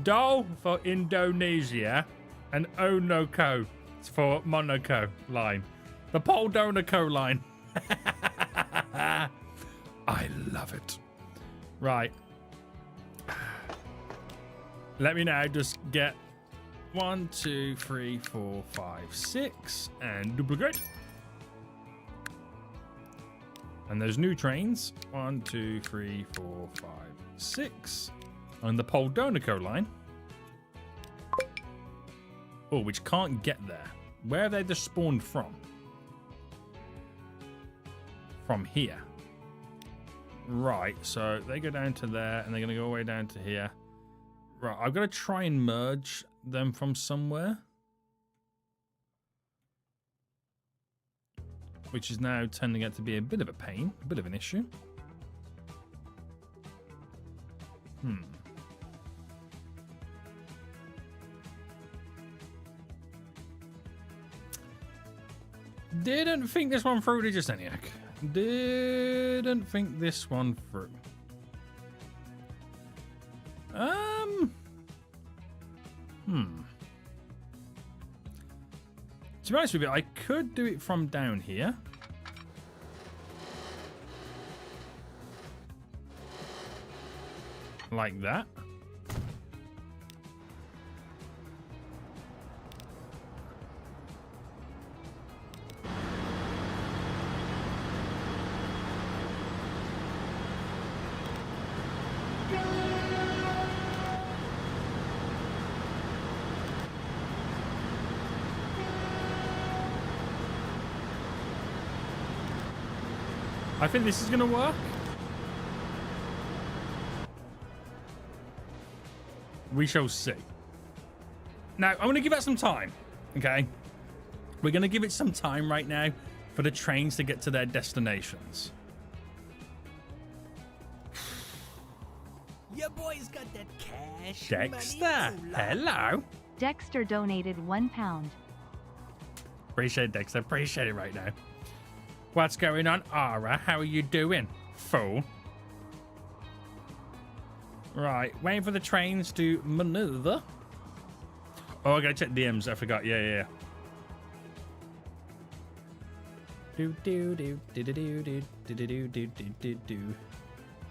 Do for Indonesia, and Onoko for Monaco line. The Pole-Donaco line. I love it. Right. Let me now just get 1, 2, 3, 4, 5, 6 and duplicate. And there's new trains. 1, 2, 3, 4, 5, 6 on the Pole-Donaco line. Oh, which can't get there. Where have they just spawned from? From here. Right, so they go down to there and they're going to go all the way down to here. Right, I've got to try and merge them from somewhere. Which is now turning out to be a bit of a pain, a bit of an issue. Didn't think this one through, did you, Steniak? Didn't think this one through. To be honest with you, I could do it from down here. Like that. I think this is going to work. We shall see. Now, I'm going to give that some time, okay? We're going to give it some time right now for the trains to get to their destinations. Your boy's got that cash. Dexter, hello. Dexter donated £1. Appreciate it, Dexter. Appreciate it right now. What's going on, Ara? How are you doing, fool? Right, waiting for the trains to maneuver. Oh, I gotta check DMs. I forgot. Yeah. Do.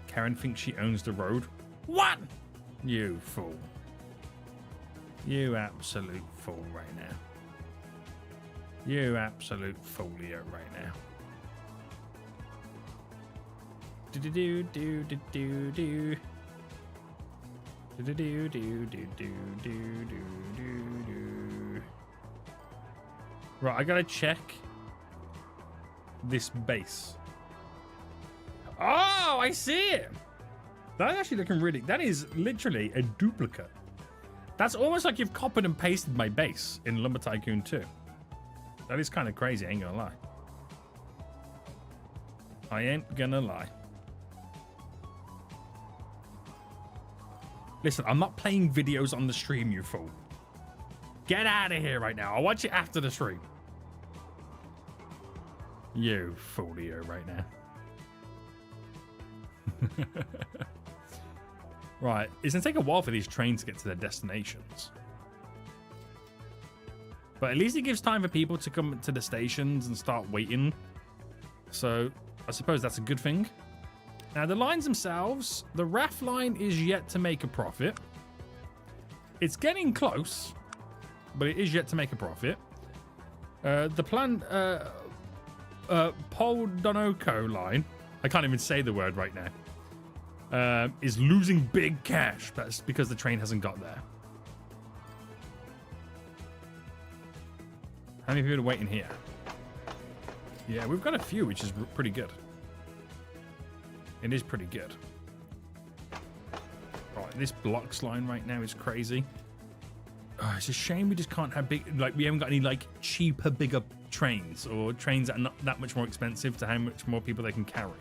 Karen thinks she owns the road. What? You fool. You absolute fool right now. You absolute foolio right now. Do. Right, I gotta check this base. Oh, I see it. That's actually looking really. That is literally a duplicate. That's almost like you've copied and pasted my base in Lumber Tycoon 2. That is kind of crazy, I ain't gonna lie. I ain't gonna lie. Listen, I'm not playing videos on the stream, you fool. Get out of here right now. I'll watch it after the stream. You foolio right now. Right, it's gonna take a while for these trains to get to their destinations. But at least it gives time for people to come to the stations and start waiting. So I suppose that's a good thing. Now, the lines themselves, the Raph line is yet to make a profit. It's getting close, but it is yet to make a profit. The planned Pole-Donaco line, I can't even say the word right now, is losing big cash. That's because the train hasn't got there. How many people are waiting here? Yeah, we've got a few, which is pretty good. It is pretty good. Right, this blocks line right now is crazy. Oh, it's a shame we just can't have big, like, we haven't got any, like, cheaper, bigger trains or trains that are not that much more expensive to how much more people they can carry.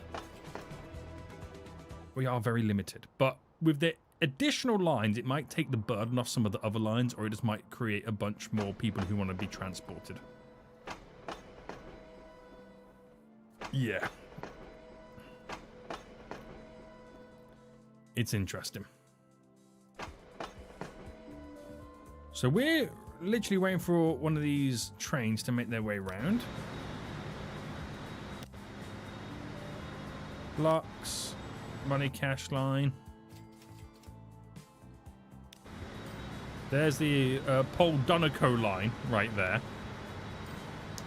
We are very limited. But with the additional lines, it might take the burden off some of the other lines, or it just might create a bunch more people who want to be transported. Yeah. It's interesting. So we're literally waiting for one of these trains to make their way around. Blocks, money cash line. There's the Pole-Donaco line right there.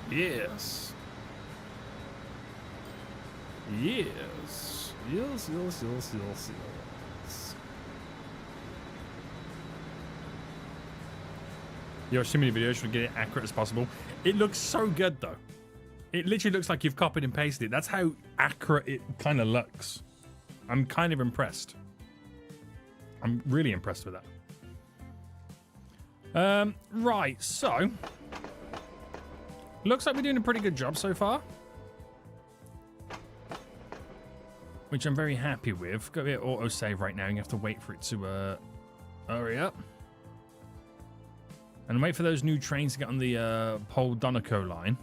Yes. Yes. Yes. Your Yosemite video should get it accurate as possible. It looks so good though. It literally looks like you've copied and pasted it. That's how accurate it kind of looks. I'm kind of impressed. I'm really impressed with that. Right, so looks like we're doing a pretty good job so far, which I'm very happy with. Got to be at autosave right now. You have to wait for it to hurry up. And wait for those new trains to get on the Pole-Donaco line.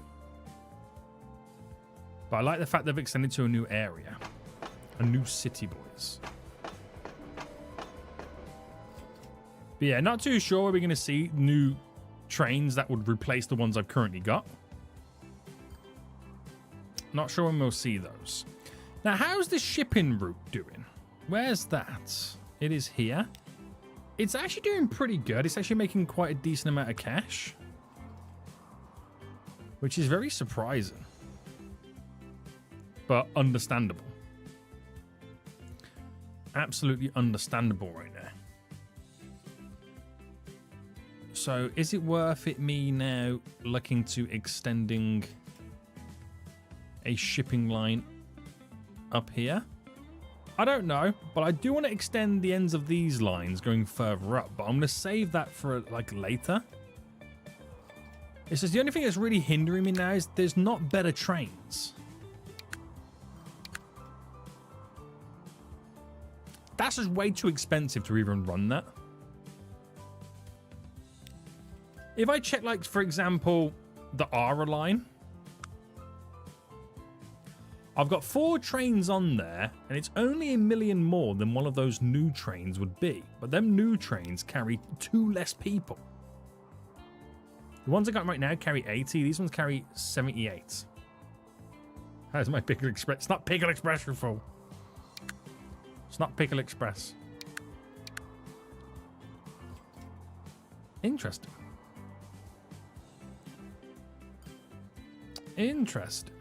But I like the fact they've extended to a new area. A new city, boys. But yeah, not too sure where we're going to see new trains that would replace the ones I've currently got. Not sure when we'll see those. Now, how's the shipping route doing? Where's that? It is here. It's actually doing pretty good. It's actually making quite a decent amount of cash. Which is very surprising. But understandable. Absolutely understandable right now. So, is it worth it me now looking to extending a shipping line up here? I don't know, but I do want to extend the ends of these lines going further up, but I'm going to save that for like later. It's just the only thing that's really hindering me now is there's not better trains. That's just way too expensive to even run that. If I check, like, for example, the Ara line, I've got 4 trains on there, and it's only 1 million more than one of those new trains would be. But them new trains carry 2 less people. The ones I got right now carry 80. These ones carry 78. How's my Pickle Express? It's not Pickle Express, you fool. It's not Pickle Express. Interesting. Interesting.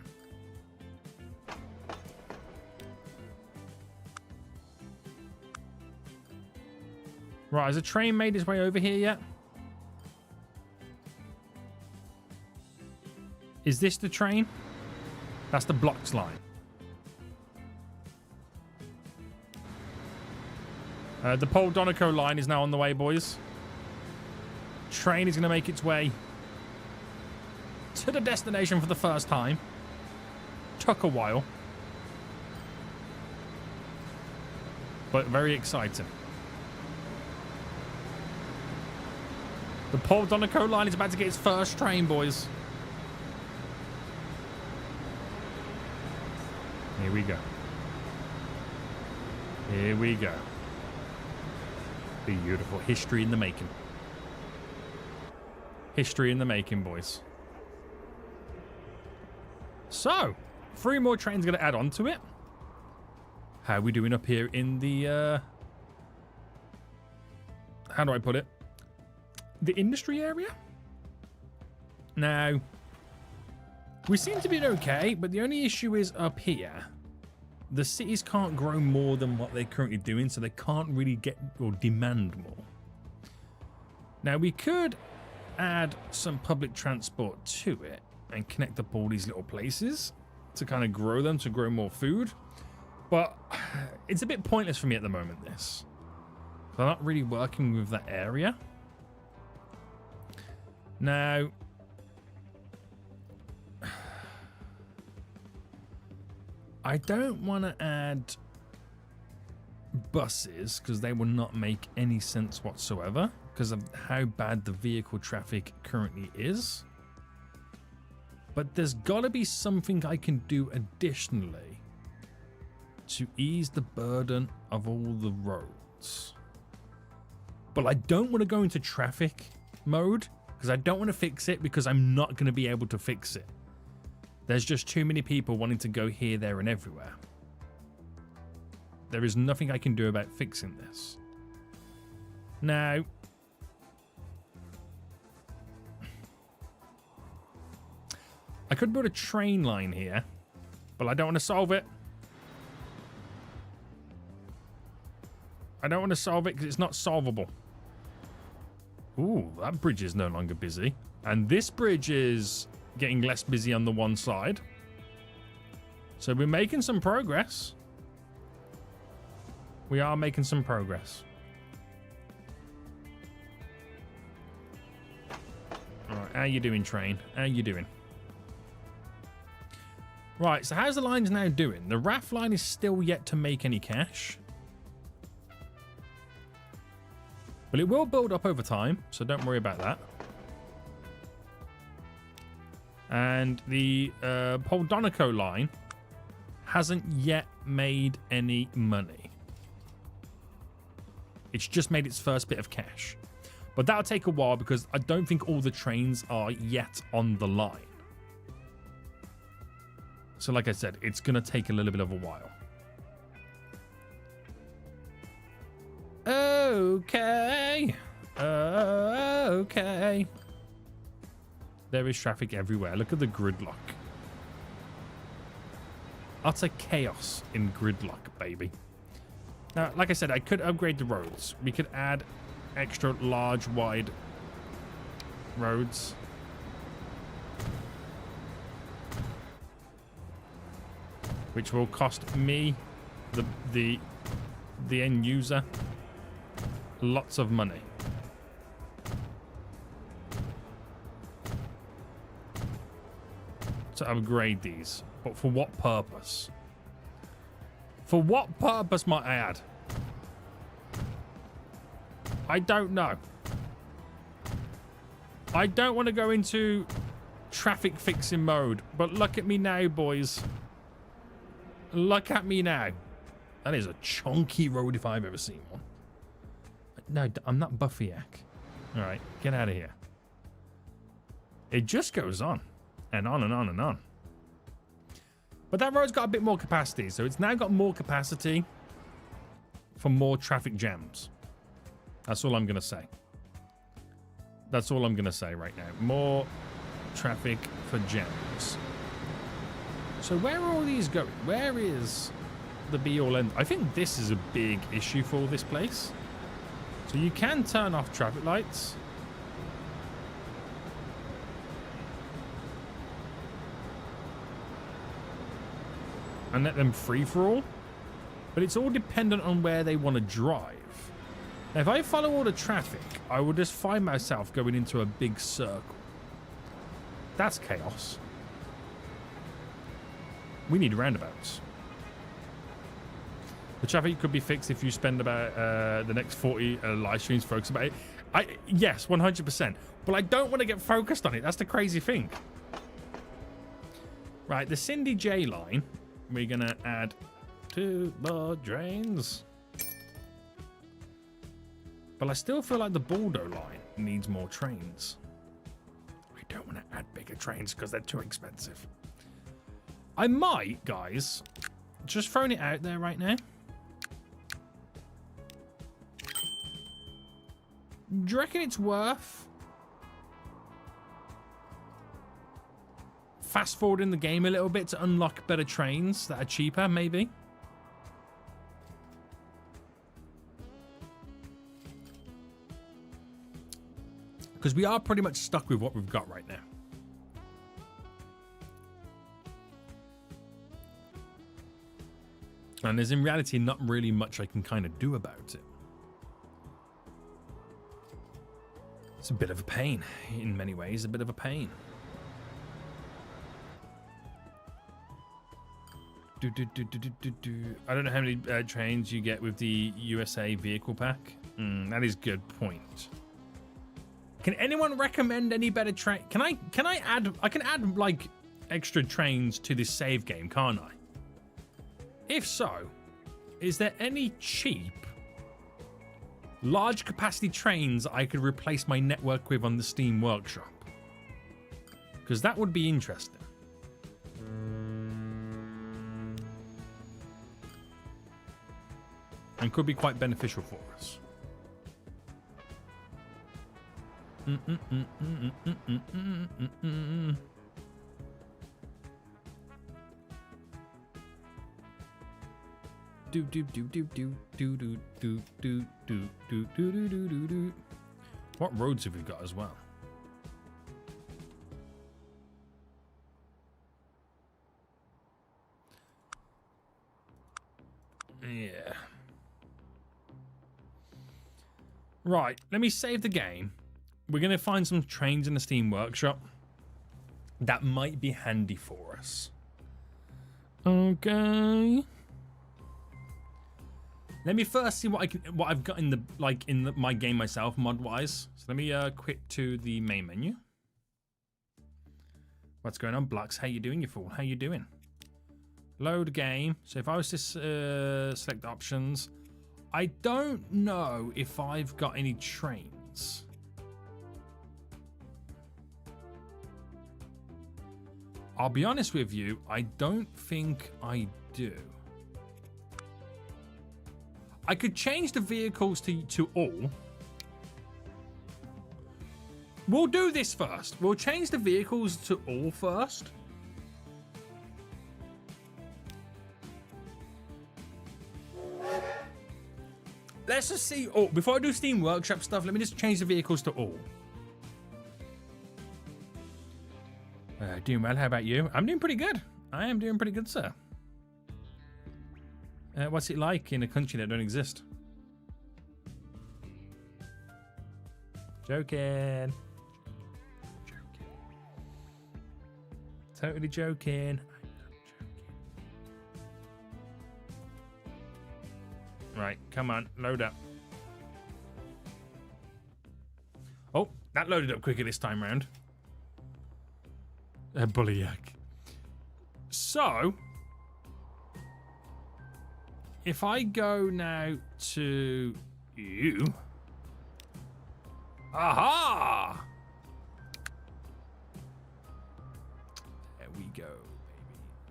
Right, has a train made its way over here yet? Is this the train? That's the blocks line. The Pole-Donaco line is now on the way, boys. Train is going to make its way to the destination for the first time. Took a while. But very exciting. The Pole-Donaco line is about to get its first train, boys. Here we go. Here we go. Beautiful. History in the making. History in the making, boys. So, 3 more trains going to add on to it. How are we doing up here in the... how do I put it? The industry area? Now, we seem to be okay, but the only issue is up here. The cities can't grow more than what they're currently doing, so they can't really get or demand more. Now, we could add some public transport to it and connect up all these little places to kind of grow them, to grow more food. But it's a bit pointless for me at the moment, this. I'm not really working with that area. Now, I don't want to add buses because they will not make any sense whatsoever because of how bad the vehicle traffic currently is. But there's got to be something I can do additionally to ease the burden of all the roads. But I don't want to go into traffic mode because I don't want to fix it because I'm not going to be able to fix it. There's just too many people wanting to go here, there, and everywhere. There is nothing I can do about fixing this. Now, I could build a train line here, but I don't want to solve it. I don't want to solve it because it's not solvable. Ooh, that bridge is no longer busy. And this bridge is getting less busy on the one side. So we're making some progress. We are making some progress. Alright, how you doing, train? How you doing? Right, so how's the lines now doing? The Raph line is still yet to make any cash. But it will build up over time, so don't worry about that. And the Pole-Donaco line hasn't yet made any money. It's just made its first bit of cash. But that'll take a while because I don't think all the trains are yet on the line. So like I said, it's going to take a little bit of a while. Okay. Okay. There is traffic everywhere. Look at the gridlock. Utter chaos in gridlock, baby. Now, like I said, I could upgrade the roads. We could add extra large, wide roads. Which will cost me, the end user, lots of money. To upgrade these. But for what purpose? For what purpose might I add? I don't know. I don't want to go into traffic fixing mode, but look at me now, boys. Look at me now. That is a chunky road if I've ever seen one. No, I'm not Buffy-ack. All right, get out of here. It just goes on and on and on and on. But that road's got a bit more capacity, so it's now got more capacity for more traffic jams. That's all I'm going to say. That's all I'm going to say right now. More traffic for jams. So where are all these going? Where is the be-all end? I think this is a big issue for this place. So you can turn off traffic lights. And let them free for all. But it's all dependent on where they want to drive. Now, if I follow all the traffic, I will just find myself going into a big circle. That's chaos. We need roundabouts. The traffic could be fixed if you spend about the next 40 live streams focused about it. Yes, 100%. But I don't want to get focused on it. That's the crazy thing. Right, the Cindy J line, we're going to add 2 more drains. But I still feel like the Bordeaux line needs more trains. I don't want to add bigger trains because they're too expensive. I might, guys, just throwing it out there right now. Do you reckon it's worth fast forwarding the game a little bit to unlock better trains that are cheaper, maybe? Because we are pretty much stuck with what we've got right now. And there's in reality not really much I can kind of do about it. It's a bit of a pain. In many ways, a bit of a pain. I don't know how many trains you get with the USA vehicle pack. That is a good point. Can anyone recommend any better train? Can I add? I can add like extra trains to this save game, can't I? If so, is there any cheap, large capacity trains I could replace my network with on the Steam Workshop? Because that would be interesting. And could be quite beneficial for us. What roads have we got as well? Yeah. Right, let me save the game. We're going to find some trains in the Steam Workshop that might be handy for us. Okay. Let me first see what I've got in the my game myself, mod-wise. So let me quit to the main menu. What's going on, Blux? How you doing, you fool? How you doing? Load game. So if I was to select options, I don't know if I've got any trains. I'll be honest with you, I don't think I do. I could change the vehicles to all. We'll do this first. We'll change the vehicles to all first. Let's just see. Oh, before I do Steam Workshop stuff, let me just change the vehicles to all. Doing well. How about you? I'm doing pretty good. I am doing pretty good, sir. What's it like in a country that don't exist? Joking. Totally joking. Right, come on, load up. Oh, that loaded up quicker this time round. Bully yak. So, if I go now to you. Aha! There we go,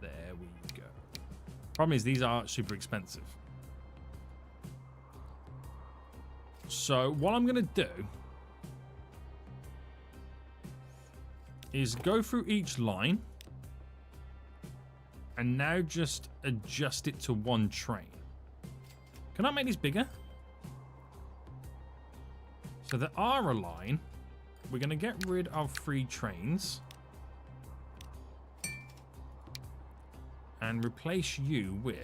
baby. There we go. Problem is, these are super expensive. So, what I'm going to do is go through each line and now just adjust it to one train. Can I make this bigger? So the R line, we're going to get rid of 3 trains and replace you with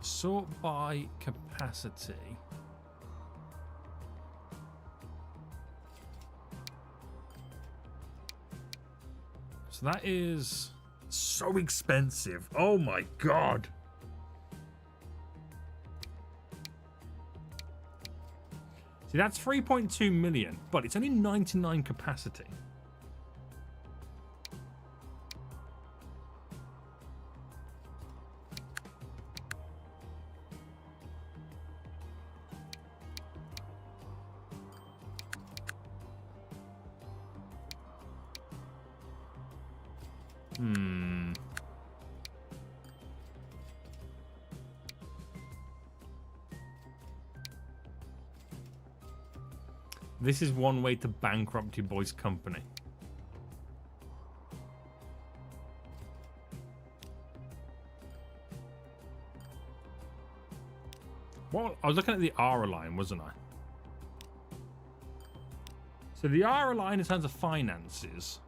sort by capacity. So that is so expensive. Oh my god. See, that's 3.2 million, but it's only 99 capacity. This is one way to bankrupt your boy's company. Well, I was looking at the R line, wasn't I? So the R line in terms of finances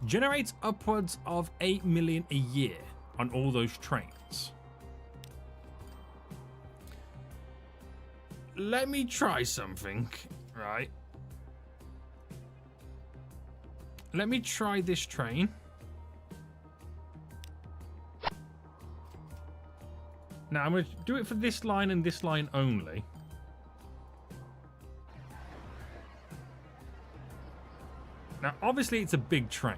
generates upwards of 8 million a year on all those trains. Let me try something, right? Let me try this train. Now I'm going to do it for this line and this line only. Now, obviously, it's a big train.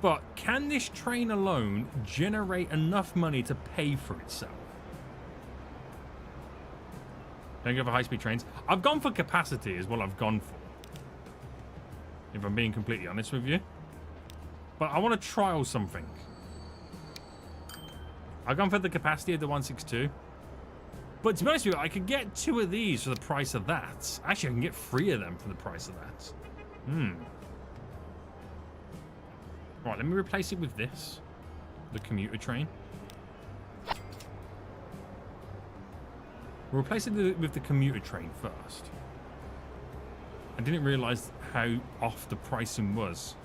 But can this train alone generate enough money to pay for itself? Don't go for high-speed trains. I've gone for capacity is what I've gone for, if I'm being completely honest with you. But I want to trial something. I've gone for the capacity of the 162. But to be honest with you, I could get 2 of these for the price of that. Actually, I can get 3 of them for the price of that. Right, let me replace it with this. The commuter train. We'll replace it with the commuter train first. I didn't realize how off the pricing was.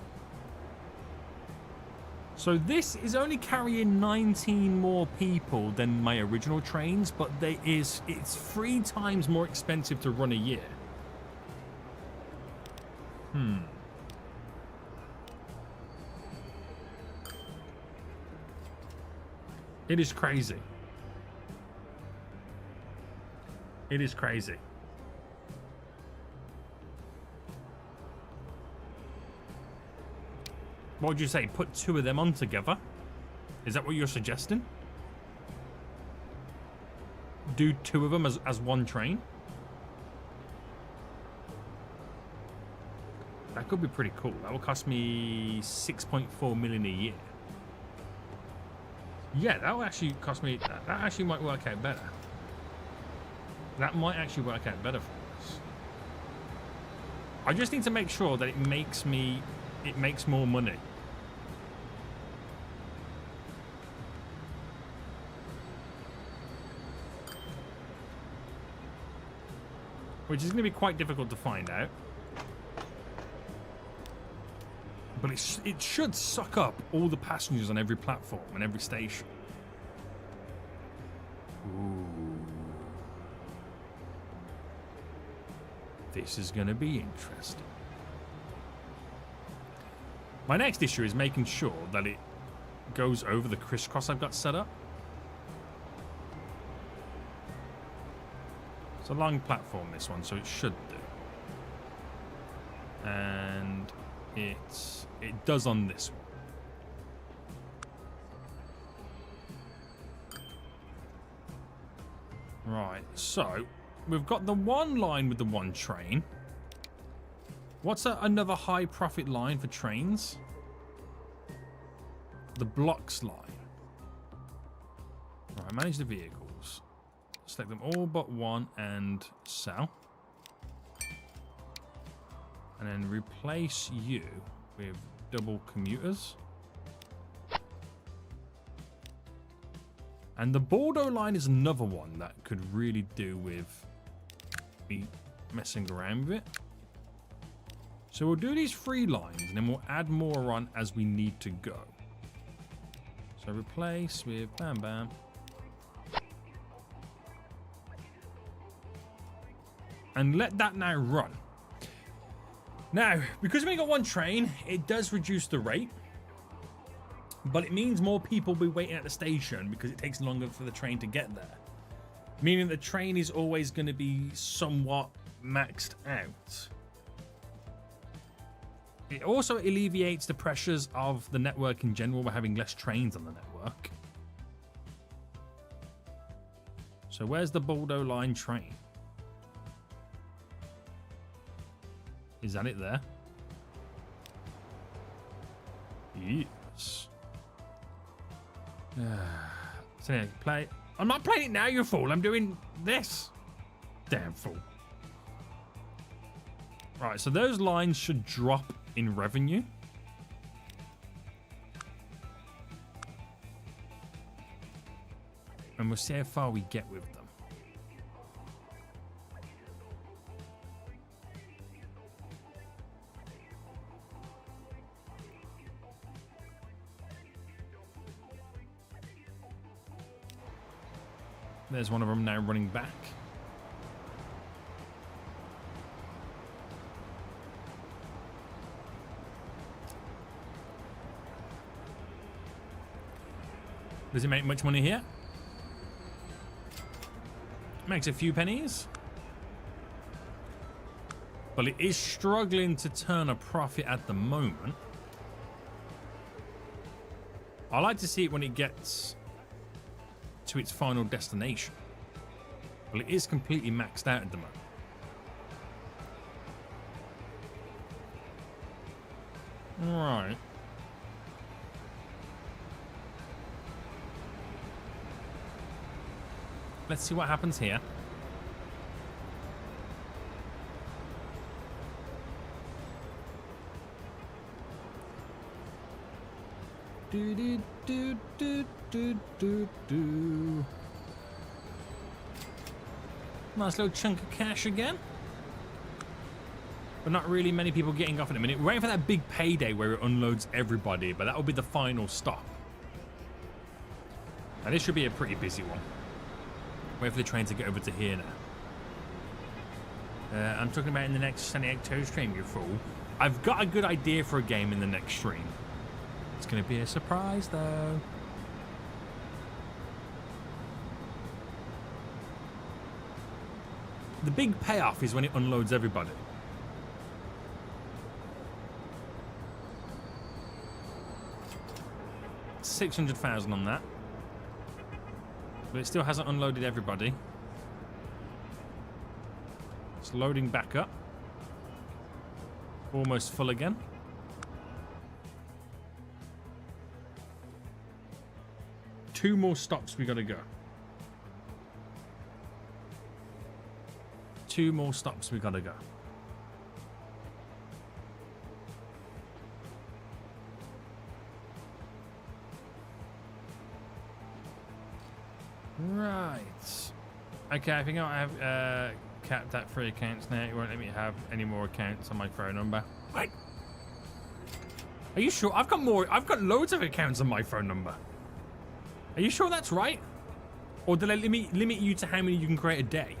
So this is only carrying 19 more people than my original trains, but it's 3 times more expensive to run a year. It is crazy. It is crazy. What would you say? Put 2 of them on together? Is that what you're suggesting? Do 2 of them as one train? That could be pretty cool. That will cost me 6.4 million a year. Yeah, that will actually cost me... That actually might work out better. That might actually work out better for us. I just need to make sure that it makes more money. Which is going to be quite difficult to find out. But it should suck up all the passengers on every platform and every station. Ooh. This is going to be interesting. My next issue is making sure that it goes over the crisscross I've got set up. It's a long platform, this one, so it should do. And it does on this one. Right, so we've got the one line with the one train. What's another high profit line for trains? The blocks line. Right, manage the vehicles. Select them all but one and sell. And then replace you with double commuters. And the Bordeaux line is another one that could really do with me messing around with it. So we'll do these 3 lines and then we'll add more on as we need to go. So replace with bam bam. And let that now run. Now, because we only got one train, it does reduce the rate. But it means more people will be waiting at the station because it takes longer for the train to get there. Meaning the train is always going to be somewhat maxed out. It also alleviates the pressures of the network in general by having less trains on the network. So where's the Bordeaux line train? Is that it there? Yes. So yeah, play. I'm not playing it now, you fool. I'm doing this. Damn fool. Right, so those lines should drop in revenue. And we'll see how far we get with them. There's one of them now running back. Does it make much money here? Makes a few pennies. But it is struggling to turn a profit at the moment. I like to see it when it gets to its final destination. Well, it is completely maxed out at the moment. Right. Let's see what happens here. Do. Nice little chunk of cash again. But not really many people getting off in a minute. We're waiting for that big payday where it unloads everybody, but that will be the final stop. Now this should be a pretty busy one. Wait for the train to get over to here now. I'm talking about in the next Sunny October stream, you fool. I've got a good idea for a game in the next stream. It's going to be a surprise, though. The big payoff is when it unloads everybody. 600,000 on that. But it still hasn't unloaded everybody. It's loading back up. Almost full again. Two more stops we gotta go. Two more stops we gotta go. Right. Okay, I think I have capped at 3 accounts now. It won't let me have any more accounts on my phone number. Wait. Are you sure? I've got more. I've got loads of accounts on my phone number. Are you sure that's right? Or do they limit you to how many you can create a day?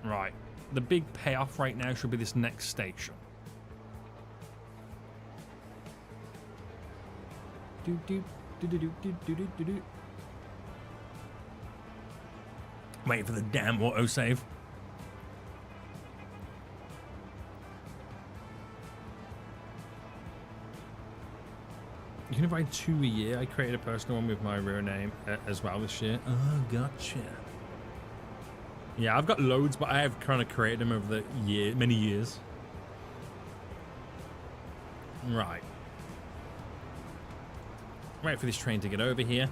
Right. The big payoff right now should be this next station. Do do do do do do do do do. Waiting for the damn autosave. You can invite 2 a year. I created a personal one with my real name as well this year. Oh, gotcha. Yeah, I've got loads, but I have kind of created them over the many years. Right. Wait for this train to get over here.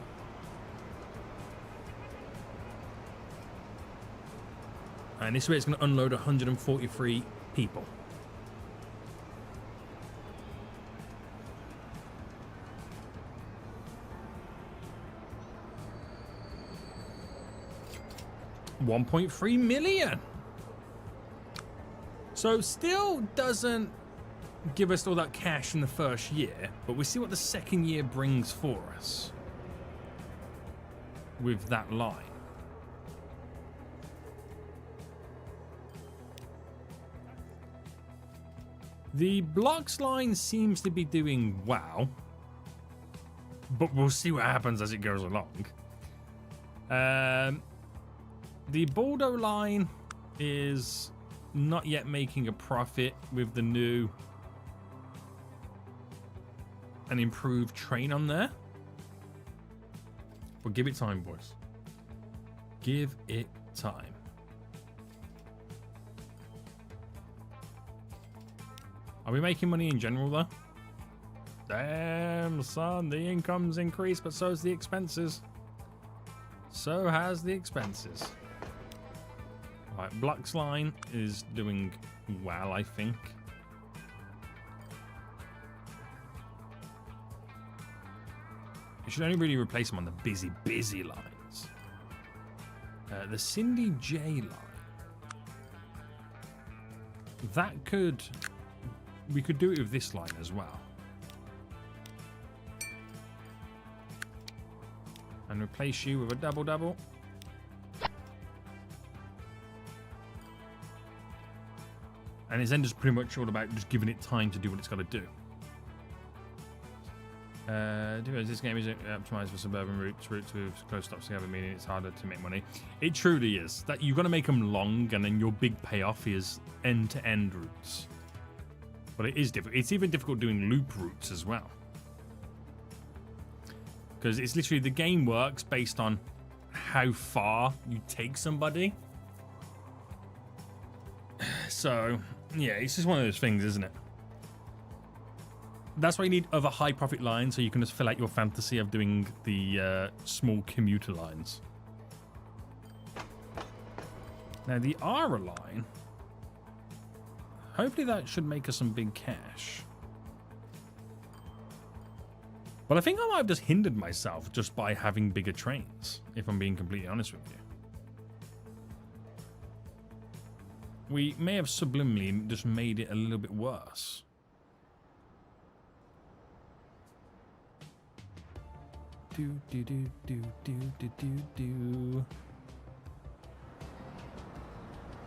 And this way it's going to unload 143 people. $1.3 million. So still doesn't give us all that cash in the first year, but we see what the second year brings for us with that line. The blocks line seems to be doing well, but we'll see what happens as it goes along. The Bordeaux line is not yet making a profit with the new and improved train on there. But give it time, boys. Give it time. Are we making money in general, though? Damn, son, the income's increased, but so's the expenses. So has the expenses. Right, Blocks line is doing well, I think. You should only really replace them on the busy lines. The Cindy J line. That could... We could do it with this line as well. And replace you with a double. And it's then just pretty much all about just giving it time to do what it's got to do. This game is optimized for suburban routes with close stops together, meaning it's harder to make money. It truly is. That you've got to make them long, and then your big payoff is end-to-end routes. But it is difficult. It's even difficult doing loop routes as well. Because it's literally, the game works based on how far you take somebody. So, yeah, it's just one of those things, isn't it? That's why you need other high profit lines, so you can just fill out your fantasy of doing the small commuter lines. Now, the Ara line, hopefully that should make us some big cash. But I think I might have just hindered myself just by having bigger trains, if I'm being completely honest with you. We may have subliminally just made it a little bit worse. Do do do do do do do do.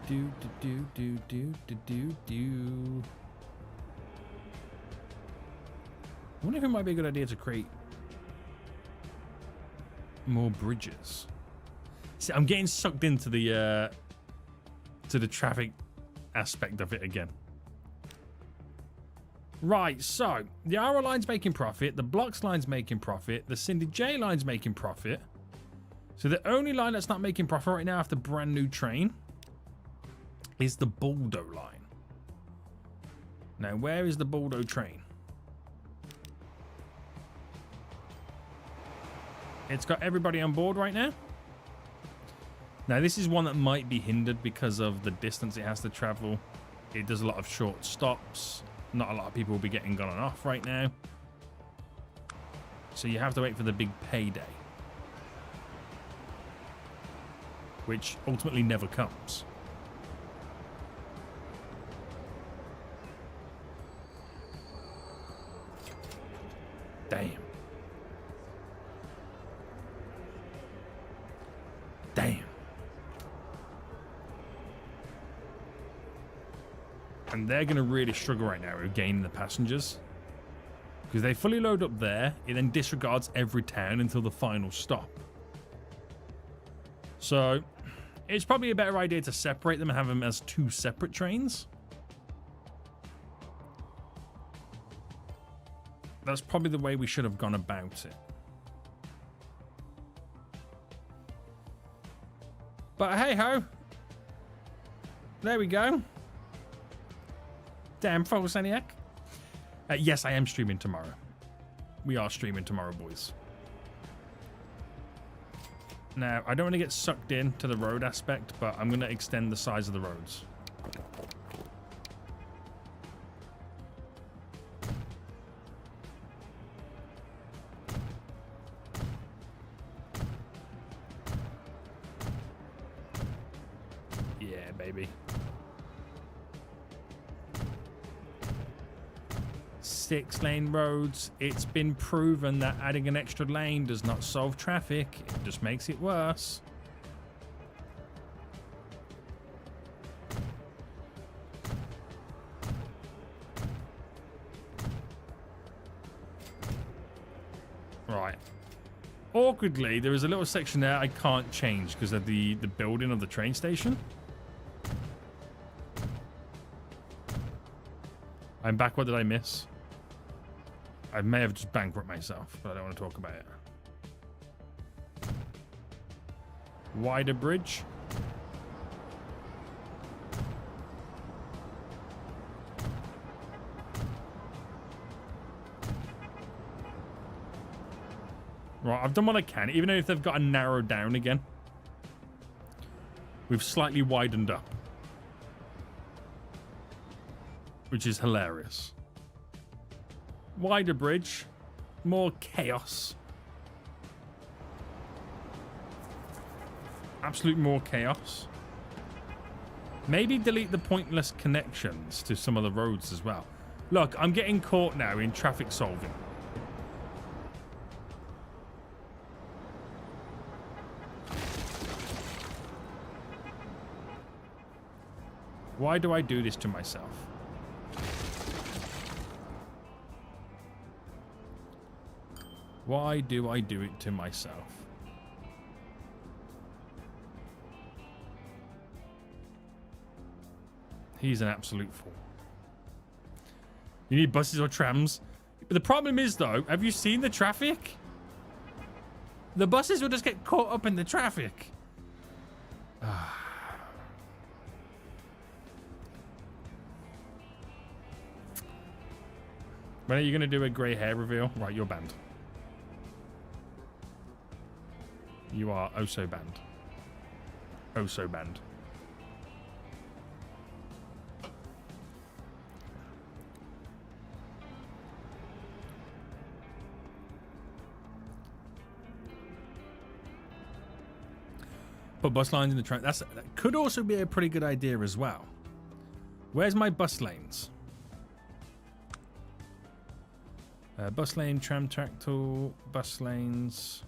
Do do do do do do do. I wonder if it might be a good idea to create more bridges. See, I'm getting sucked into the traffic aspect of it again. Right, so the Arrow line's making profit, the Blocks line's making profit, the Cindy J line's making profit. So the only line that's not making profit right now after brand new train is the Pole-Donaco line. Now, where is the Pole-Donaco train? It's got everybody on board right now. Now, this is one that might be hindered because of the distance it has to travel. It does a lot of short stops. Not a lot of people will be getting on and off right now. So you have to wait for the big payday, which ultimately never comes. Damn. Damn. And they're going to really struggle right now with gaining the passengers. Because they fully load up there, it then disregards every town until the final stop. So, it's probably a better idea to separate them and have them as two separate trains. That's probably the way we should have gone about it. But hey ho. There we go. Damn false Eniac. Yes, I am streaming tomorrow. We are streaming tomorrow, boys. Now, I don't want to get sucked into the road aspect, but I'm going to extend the size of the roads. Yeah, baby. 6-lane roads. It's been proven that adding an extra lane does not solve traffic. It just makes it worse. Right. Awkwardly, there is a little section there I can't change because of the building of the train station. I'm back. What did I miss? I may have just bankrupt myself, but I don't want to talk about it. Wider bridge. Right, I've done what I can, even though if they've got to narrow down again. We've slightly widened up, which is hilarious. Wider bridge, more chaos. Absolute more chaos. Maybe delete the pointless connections to some of the roads as well. Look, I'm getting caught now in traffic solving. Why do I do this to myself? Why do I do it to myself? He's an absolute fool. You need buses or trams. But the problem is, though, have you seen the traffic? The buses will just get caught up in the traffic. When are you going to do a grey hair reveal? Right, you're banned. You are oh so banned. Oh so banned. Put bus lines in the train. That could also be a pretty good idea as well. Where's my bus lanes? Bus lane, tram track tool, bus lanes.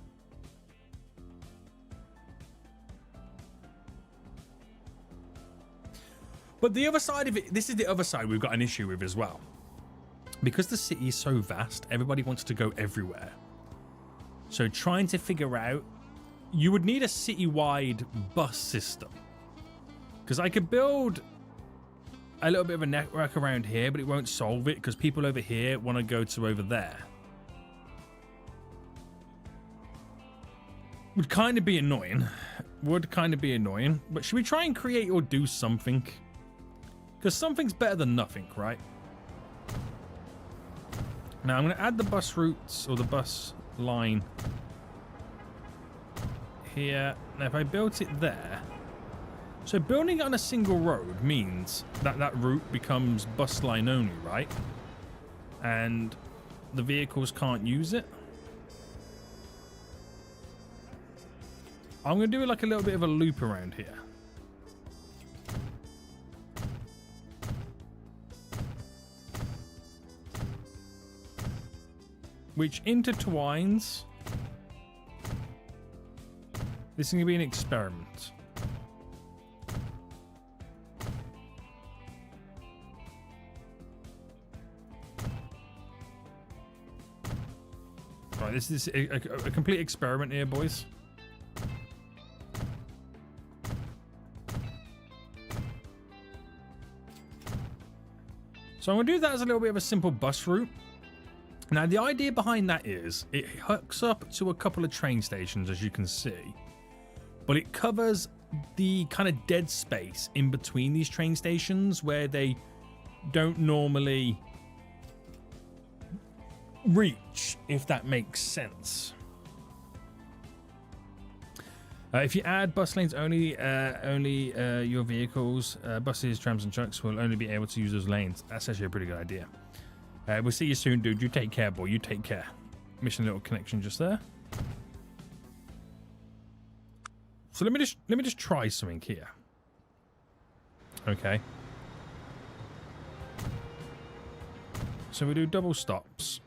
But the other side of it, this is the other side we've got an issue with as well. Because the city is so vast, everybody wants to go everywhere. So trying to figure out, you would need a citywide bus system. Because I could build a little bit of a network around here, but it won't solve it because people over here want to go to over there. Would kind of be annoying. Would kind of be annoying. But should we try and create or do something? Because something's better than nothing, right? Now I'm going to add the bus routes or the bus line here. Now if I built it there, so building it on a single road means that that route becomes bus line only, right? And the vehicles can't use it. I'm going to do like a little bit of a loop around here. Which intertwines. This is going to be an experiment. Right, this is a complete experiment here, boys. So I'm going to do that as a little bit of a simple bus route. Now, the idea behind that is it hooks up to a couple of train stations, as you can see. But it covers the kind of dead space in between these train stations where they don't normally reach, if that makes sense. If you add bus lanes only, your vehicles, buses, trams, and trucks will only be able to use those lanes. That's actually a pretty good idea. We'll see you soon, dude. You take care, boy. You take care. Mission little connection just there. So let me just try something here. Okay. So we do double stops.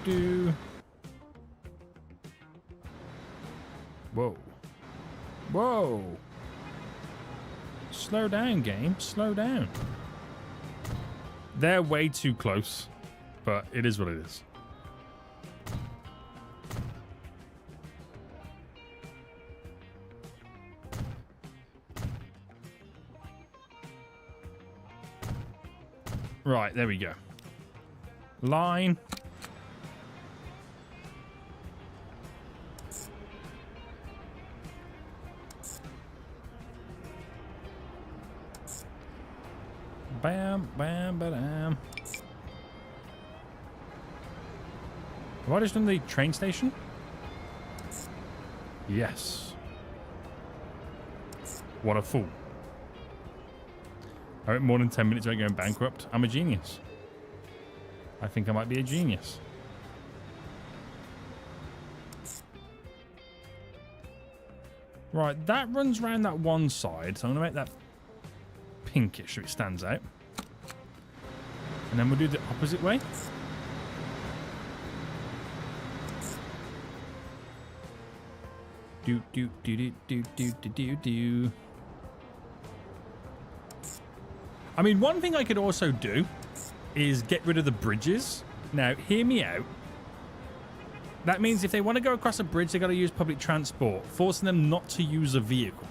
Do. Whoa. Whoa. Slow down, game. Slow down. They're way too close, but it is what it is. Right, there we go. Line. Bam, bam, ba-dam. Have I just done the train station? Yes. What a fool. I went more than 10 minutes without going bankrupt. I'm a genius. I think I might be a genius. Right, that runs around that one side, so I'm going to make that pinkish so it stands out. And then we'll do the opposite way. Do do do do do do do do do. I mean, one thing I could also do is get rid of the bridges. Now, hear me out. That means if they want to go across a bridge, they got to use public transport, forcing them not to use a vehicle.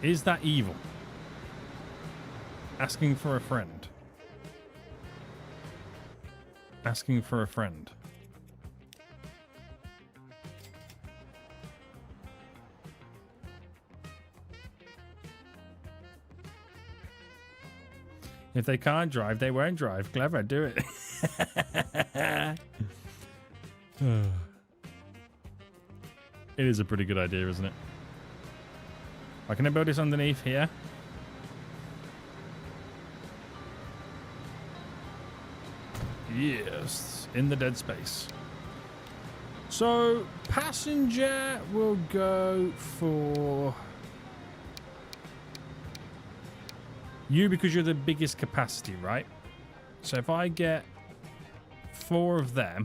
Is that evil? Asking for a friend. Asking for a friend. If they can't drive, they won't drive. Clever, do it. It is a pretty good idea, isn't it? I can build this underneath here. Yes, in the dead space. So, passenger will go for you because you're the biggest capacity, right? So if I get 4 of them,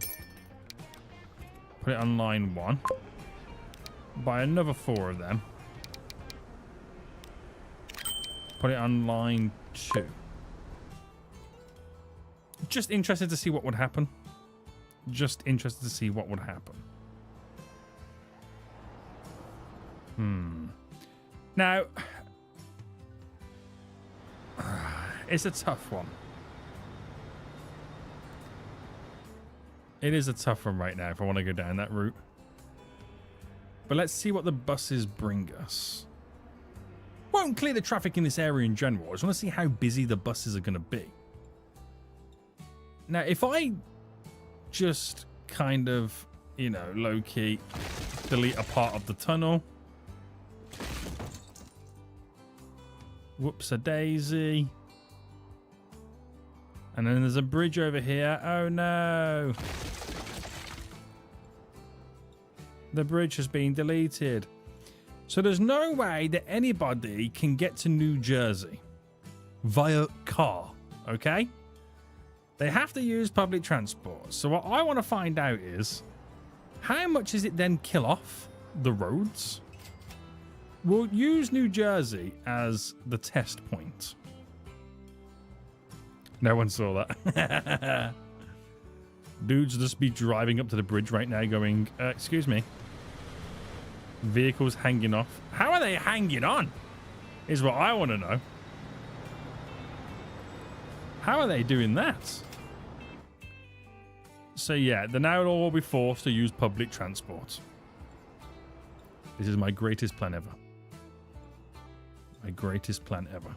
put it on line 1. Buy another 4 of them. Put it on line 2. Just interested to see what would happen. Just interested to see what would happen. Now, it's a tough one. It is a tough one right now if I want to go down that route. But let's see what the buses bring us. Won't clear the traffic in this area in general. I just want to see how busy the buses are going to be. Now, if I just kind of, you know, low-key delete a part of the tunnel. Whoops-a-daisy. And then there's a bridge over here. Oh, no. The bridge has been deleted. So there's no way that anybody can get to New Jersey via car, okay? They have to use public transport. So what I want to find out is, how much does it then kill off the roads? We'll use New Jersey as the test point. No one saw that. Dudes just be driving up to the bridge right now going, excuse me. Vehicles hanging off. How are they hanging on? Is what I want to know. How are they doing that? So yeah, they're now all be forced to use public transport. This is my greatest plan ever. My greatest plan ever.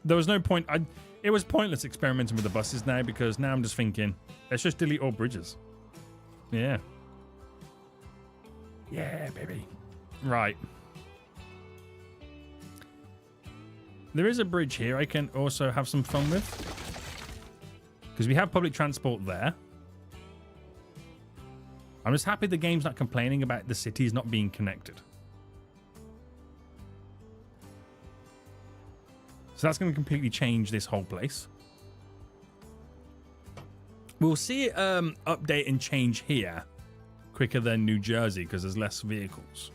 There was no point. It was pointless experimenting with the buses now, because now I'm just thinking, let's just delete all bridges. Yeah. Yeah, baby. Right. There is a bridge here I can also have some fun with, because we have public transport there. I'm just happy the game's not complaining about the cities not being connected. So that's going to completely change this whole place. We'll see it update and change here quicker than New Jersey because there's less vehicles.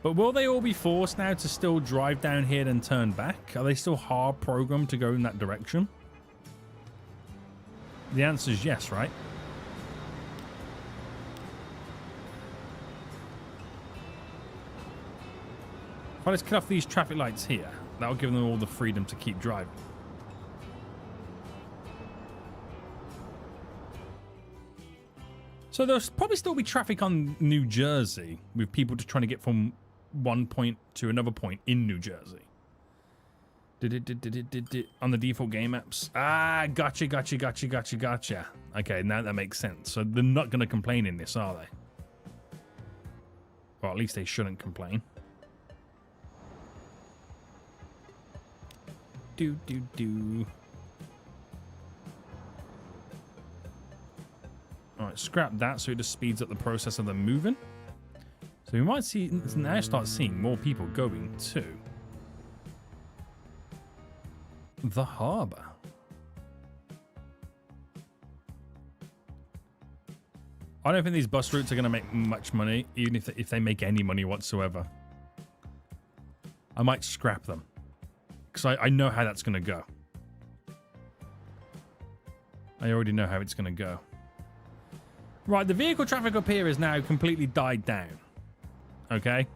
But will they all be forced now to still drive down here and turn back? Are they still hard programmed to go in that direction? The answer is yes, right? If I just cut off these traffic lights here, that'll give them all the freedom to keep driving. So there'll probably still be traffic on New Jersey with people just trying to get from one point to another point in New Jersey. On the default game apps. Ah, gotcha. Okay, now that makes sense. So they're not going to complain in this, are they? Well, at least they shouldn't complain. Alright, scrap that so it just speeds up the process of them moving. So we might see now start seeing more people going to the harbour. I don't think these bus routes are going to make much money, even if they make any money whatsoever. I might scrap them, because I know how that's going to go. I already know how it's going to go. Right, the vehicle traffic up here is now completely died down. Okay?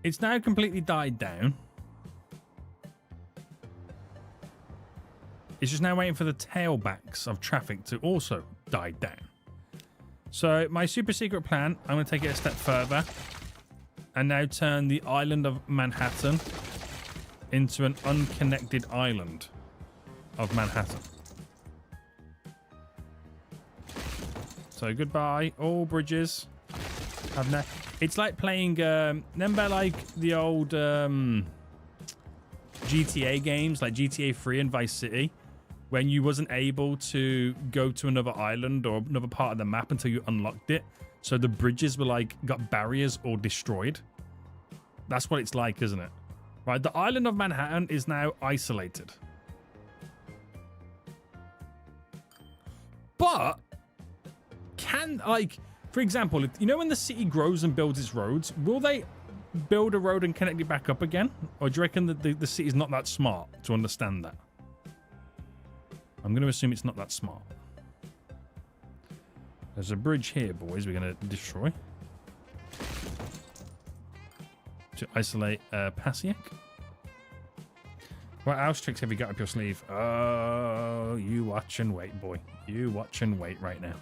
It's now completely died down. It's just now waiting for the tailbacks of traffic to also die down. So my super secret plan, I'm going to take it a step further and now turn the island of Manhattan into an unconnected island of Manhattan. So goodbye, all bridges. Have no. It's like playing. Remember, like the old GTA games, like GTA 3 and Vice City, when you wasn't able to go to another island or another part of the map until you unlocked it. So the bridges were like got barriers or destroyed. That's what it's like, isn't it? Right, the island of Manhattan is now isolated. like, for example, you know when the city grows and builds its roads, will they build a road and connect it back up again? Or do you reckon that the city's not that smart to understand that? I'm going to assume it's not that smart. There's a bridge here, boys, we're going to destroy. To isolate Pasiek. What else tricks have you got up your sleeve? Oh, you watch and wait, boy. You watch and wait right now.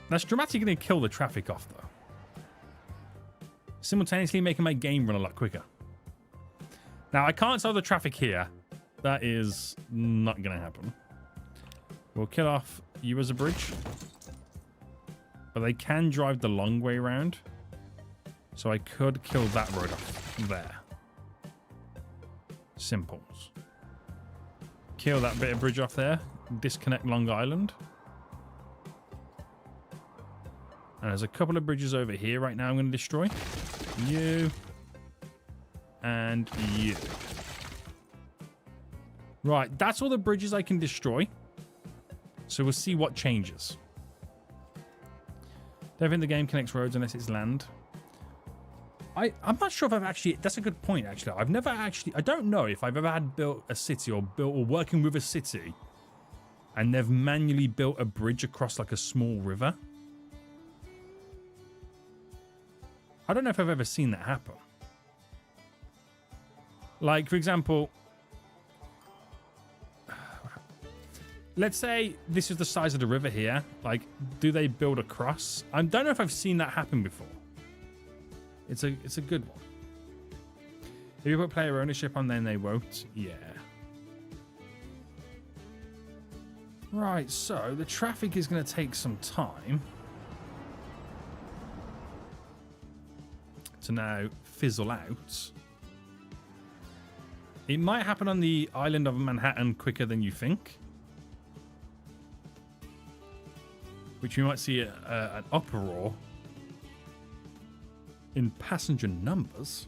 That's dramatically going to kill the traffic off, though. Simultaneously making my game run a lot quicker. Now, I can't solve the traffic here. That is not going to happen. We'll kill off you as a bridge. But they can drive the long way around. So I could kill that road off there. Simples. Kill that bit of bridge off there. Disconnect Long Island. And there's a couple of bridges over here right now I'm going to destroy. You. And you. Right, that's all the bridges I can destroy. So we'll see what changes. Don't think the game connects roads unless it's land. I'm not sure if I've actually... That's a good point, actually. I've never actually... I don't know if I've ever had built a city or working with a city and they've manually built a bridge across like a small river. I don't know if I've ever seen that happen. Like, for example... Let's say this is the size of the river here. Like, do they build across? I don't know if I've seen that happen before. It's a good one. If you put player ownership on, then they won't. Yeah. Right, so the traffic is going to take some time to now fizzle out. It might happen on the island of Manhattan quicker than you think. Which we might see an uproar in passenger numbers.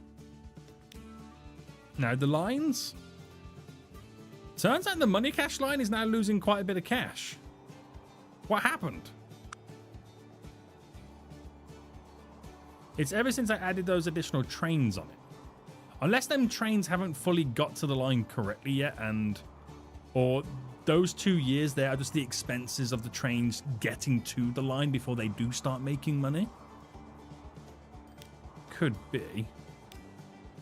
Now the lines. Turns out the money cash line is now losing quite a bit of cash. What happened? It's ever since I added those additional trains on it. Unless them trains haven't fully got to the line correctly yet, or those 2 years there are just the expenses of the trains getting to the line before they do start making money. Could be.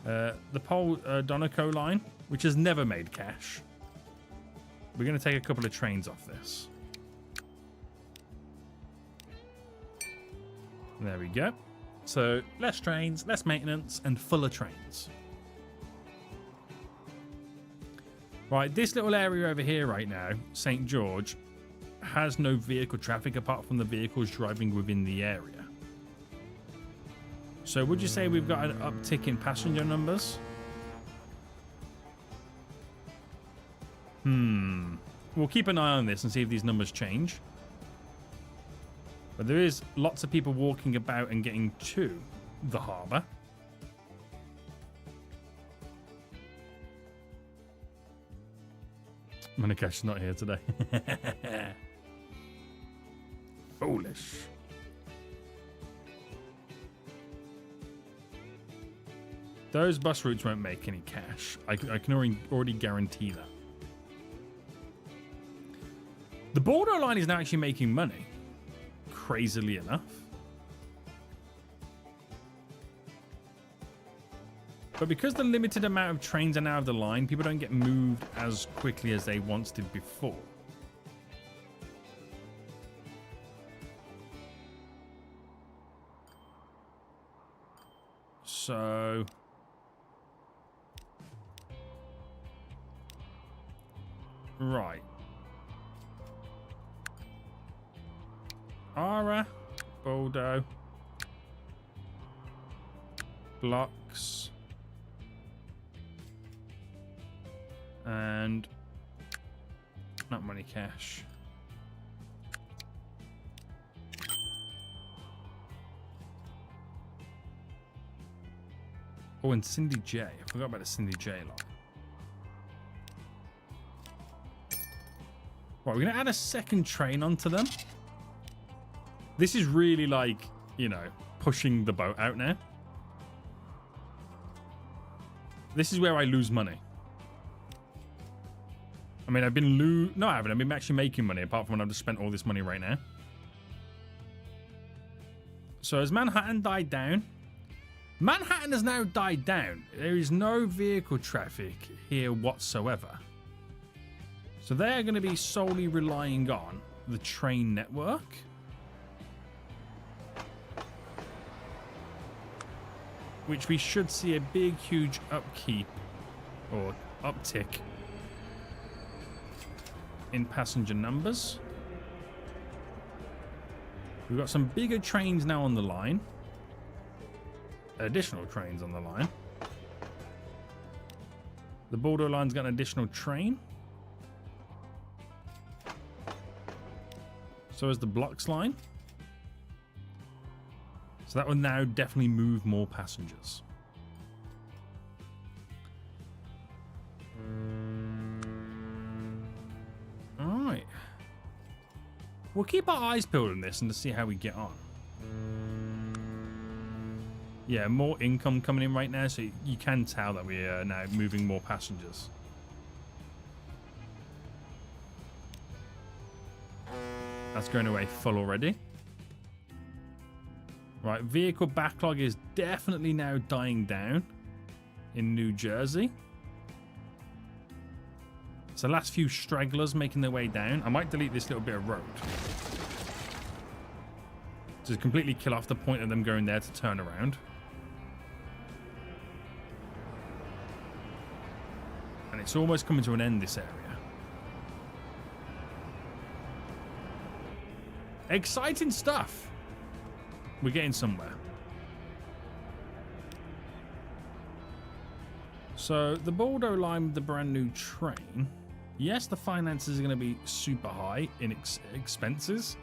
The Pole-Donaco line, which has never made cash. We're going to take a couple of trains off this. There we go. So less trains, less maintenance, and fuller trains. Right, this little area over here right now, St. George, has no vehicle traffic apart from the vehicles driving within the area. So would you say we've got an uptick in passenger numbers? We'll keep an eye on this and see if these numbers change. But there is lots of people walking about and getting to the harbour. Moneycash's not here today. Foolish. Those bus routes won't make any cash. I can already guarantee that. The border line is now actually making money. Crazily enough. But because the limited amount of trains are now of the line, people don't get moved as quickly as they once did before. So... right. Ara, Boldo, blocks, and not money cash. Oh, and Cindy J. I forgot about the Cindy J lot. Right, we're going to add a second train onto them. This is really like, you know, pushing the boat out now. This is where I lose money. I mean, I've been no, I haven't. I've been actually making money, apart from when I've just spent all this money right now. So as Manhattan died down, Manhattan has now died down. There is no vehicle traffic here whatsoever. So they're going to be solely relying on the train network. Which we should see a big, huge upkeep or uptick in passenger numbers. We've got some bigger trains now on the line. Additional trains on the line. The Bordeaux line's got an additional train. So is the Blocks line. So that will now definitely move more passengers. Alright. We'll keep our eyes peeled on this and to see how we get on. Yeah, more income coming in right now, so you can tell that we are now moving more passengers. That's going away full already. Right, vehicle backlog is definitely now dying down in New Jersey. So last few stragglers making their way down. I might delete this little bit of road. To completely kill off the point of them going there to turn around. And it's almost coming to an end, this area. Exciting stuff. We're getting somewhere. So the Bordeaux line with the brand new train. Yes, the finances are going to be super high in expenses.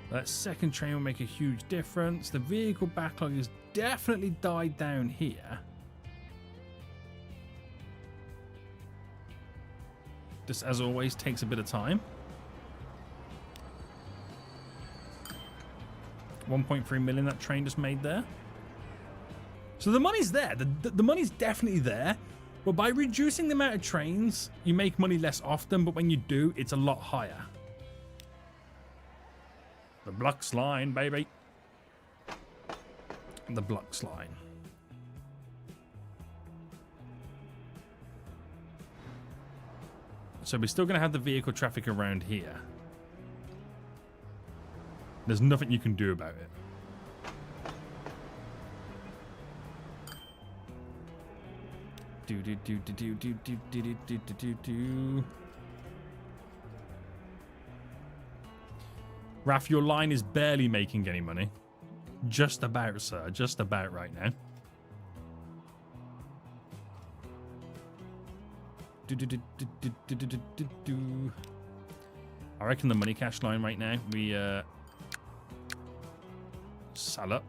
That second train will make a huge difference. The vehicle backlog has definitely died down here. Just as always, takes a bit of time. 1.3 million that train just made there. So the money's there. The money's definitely there. But by reducing the amount of trains, you make money less often. But when you do, it's a lot higher. The Blocks line, baby. The Blocks line. So we're still going to have the vehicle traffic around here. There's nothing you can do about it. Raph, your line is barely making any money. Just about, sir. Just about right now. I reckon the money cash line right now, we sell up,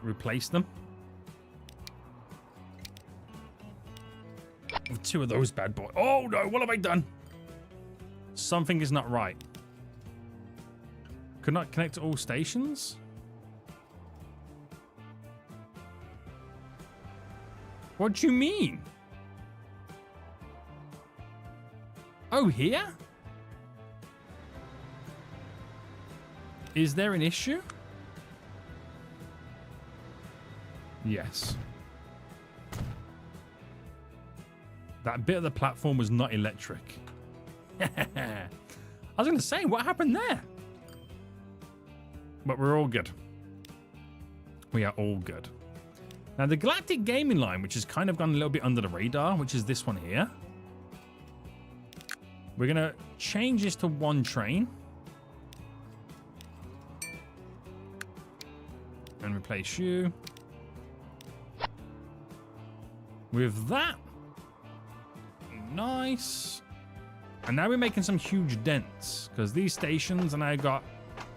replace them with two of those bad boys. Oh no, what have I done? Something is not right. Could not connect to all stations? What do you mean? Oh, here? Is there an issue? Yes. That bit of the platform was not electric. I was going to say, what happened there? But we're all good. We are all good. Now, the Galactic Gaming line, which has kind of gone a little bit under the radar, which is this one here. We're going to change this to one train. And replace you with that. Nice. And now we're making some huge dents because these stations and I got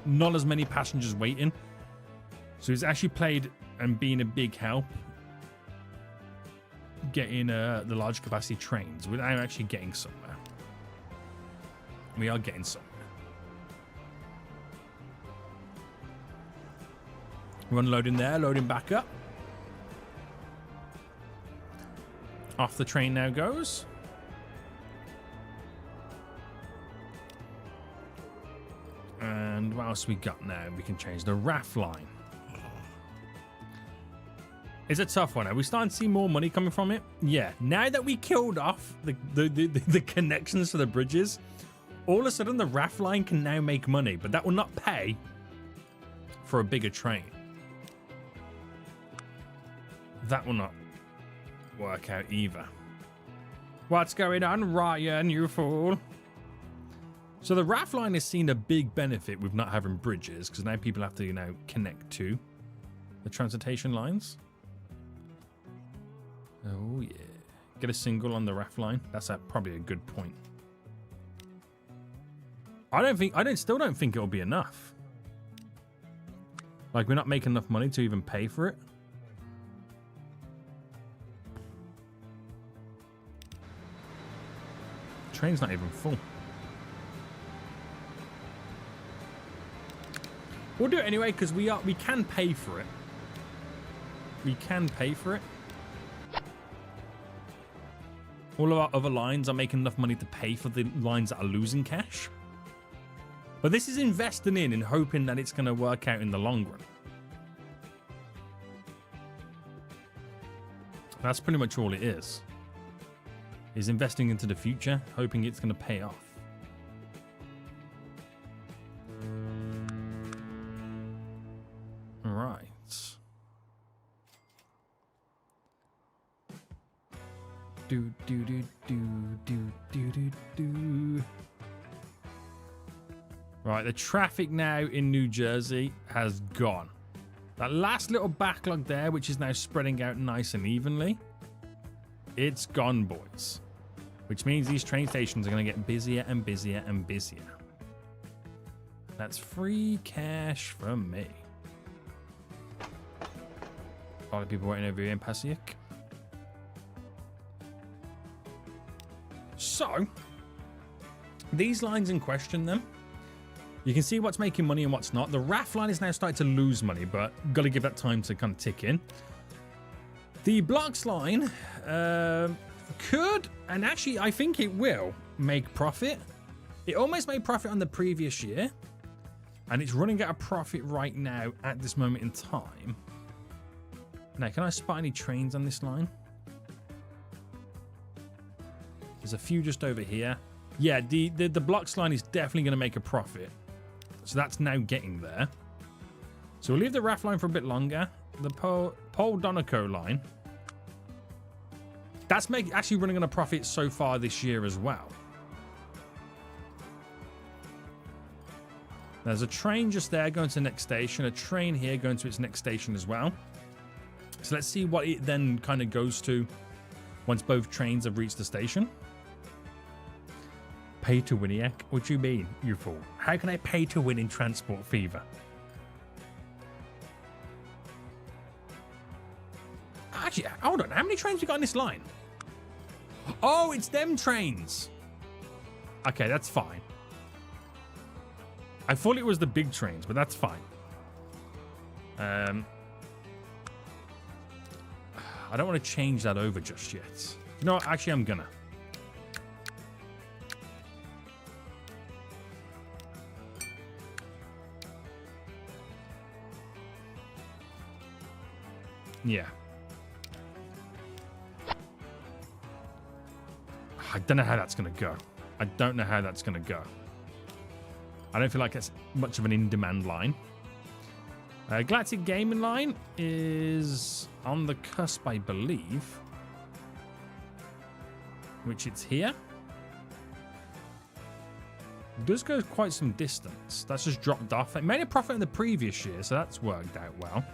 not as many passengers waiting. So it's actually played and been a big help getting the large capacity trains without actually getting somewhere. We are getting some. We're unloading there, loading back up. Off the train now goes. And what else we got now? We can change the Raph line. It's a tough one. Are we starting to see more money coming from it? Yeah. Now that we killed off the connections to the bridges, all of a sudden the Raph line can now make money, but that will not pay for a bigger train. That will not work out either. What's going on, Ryan, you fool? So the Raph line has seen a big benefit with not having bridges, because now people have to, you know, connect to the transportation lines. Oh yeah, get a single on the Raph line. That's probably a good point. Still don't think it'll be enough. Like, we're not making enough money to even pay for it. Train's not even full. We'll do it anyway because we can pay for it. We can pay for it. All of our other lines are making enough money to pay for the lines that are losing cash. But this is investing in and hoping that it's going to work out in the long run. That's pretty much all it is investing into the future, hoping it's going to pay off. All right. Do do do do do do do do. Right, the traffic now in New Jersey has gone. That last little backlog there, which is now spreading out nice and evenly, it's gone, boys. Which means these train stations are going to get busier and busier and busier. That's free cash from me. A lot of people waiting over here in Passaic. So, these lines in question then, you can see what's making money and what's not. The Raph line is now starting to lose money, but got to give that time to kind of tick in. The Blocks line could, and actually I think it will, make profit. It almost made profit on the previous year, and it's running at a profit right now at this moment in time. Now, can I spot any trains on this line? There's a few just over here. Yeah, the Blocks line is definitely going to make a profit. So that's now getting there. So we'll leave the Raph line for a bit longer. The Pole-Donaco line. That's actually running on a profit so far this year as well. There's a train just there going to the next station. A train here going to its next station as well. So let's see what it then kind of goes to once both trains have reached the station. Pay to win, what do you mean, you fool? How can I pay to win in Transport Fever? Actually, hold on. How many trains we got on this line? Oh, it's them trains. Okay, that's fine. I thought it was the big trains, but that's fine. I don't want to change that over just yet. You know what? Actually, I'm gonna. Yeah. I don't know how that's going to go. I don't know how that's going to go. I don't feel like it's much of an in-demand line. Galactic Gaming line is on the cusp, I believe. Which it's here. It does go quite some distance. That's just dropped off. It made a profit in the previous year, so that's worked out well.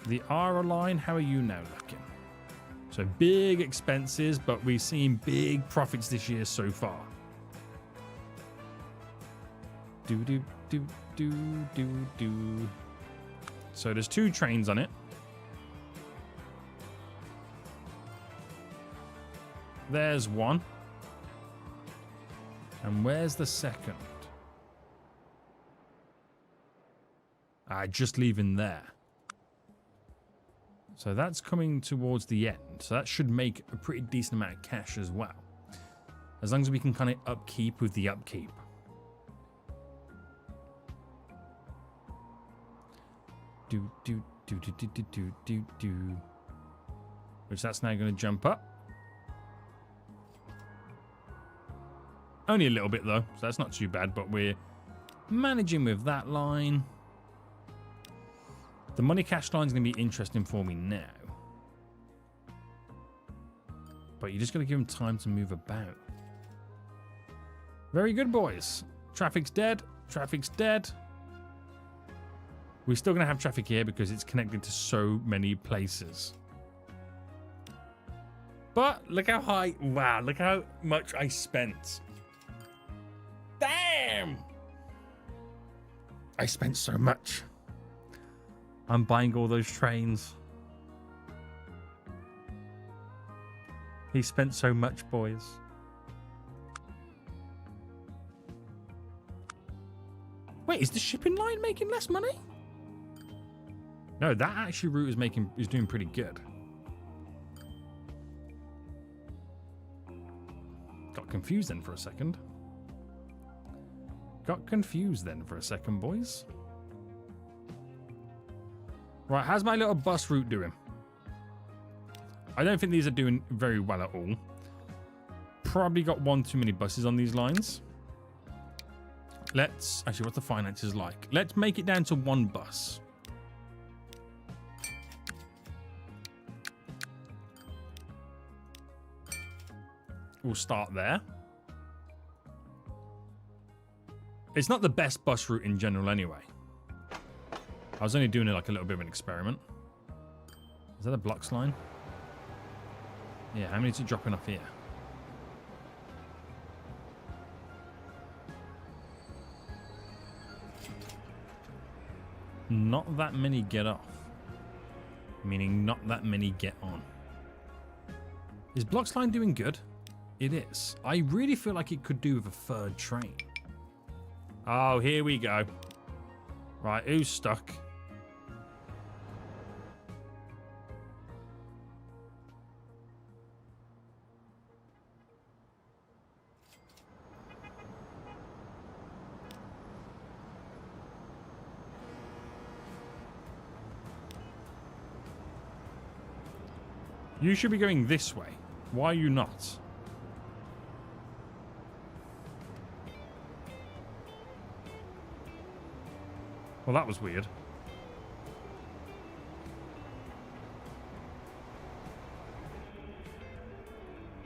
The Ara line, how are you now looking? So big expenses, but we've seen big profits this year so far. Do. So there's 2 trains on it. There's one. And where's the second? Just leaving there. So that's coming towards the end. So that should make a pretty decent amount of cash as well. As long as we can kind of upkeep with the upkeep. Which that's now going to jump up. Only a little bit though, so that's not too bad, but we're managing with that line. The money cash line is going to be interesting for me now. But you just got to give them time to move about. Very good, boys. Traffic's dead. Traffic's dead. We're still going to have traffic here because it's connected to so many places. But look how high. Wow, look how much I spent. Damn! I spent so much. I'm buying all those trains. He spent so much, boys. Wait, is the shipping line making less money? No, that actually route is doing pretty good. Got confused then for a second. Boys. Right, how's my little bus route doing? I don't think these are doing very well at all. Probably got one too many buses on these lines. Let's... Actually, what's the finances like? Let's make it down to one bus. We'll start there. It's not the best bus route in general anyway. I was only doing it like a little bit of an experiment. Is that a blocks line? Yeah, how many is it dropping off here? Not that many get off. Meaning not that many get on. Is blocks line doing good? It is. I really feel like it could do with a third train. Oh, here we go. Right, who's stuck? You should be going this way. Why are you not? Well, that was weird.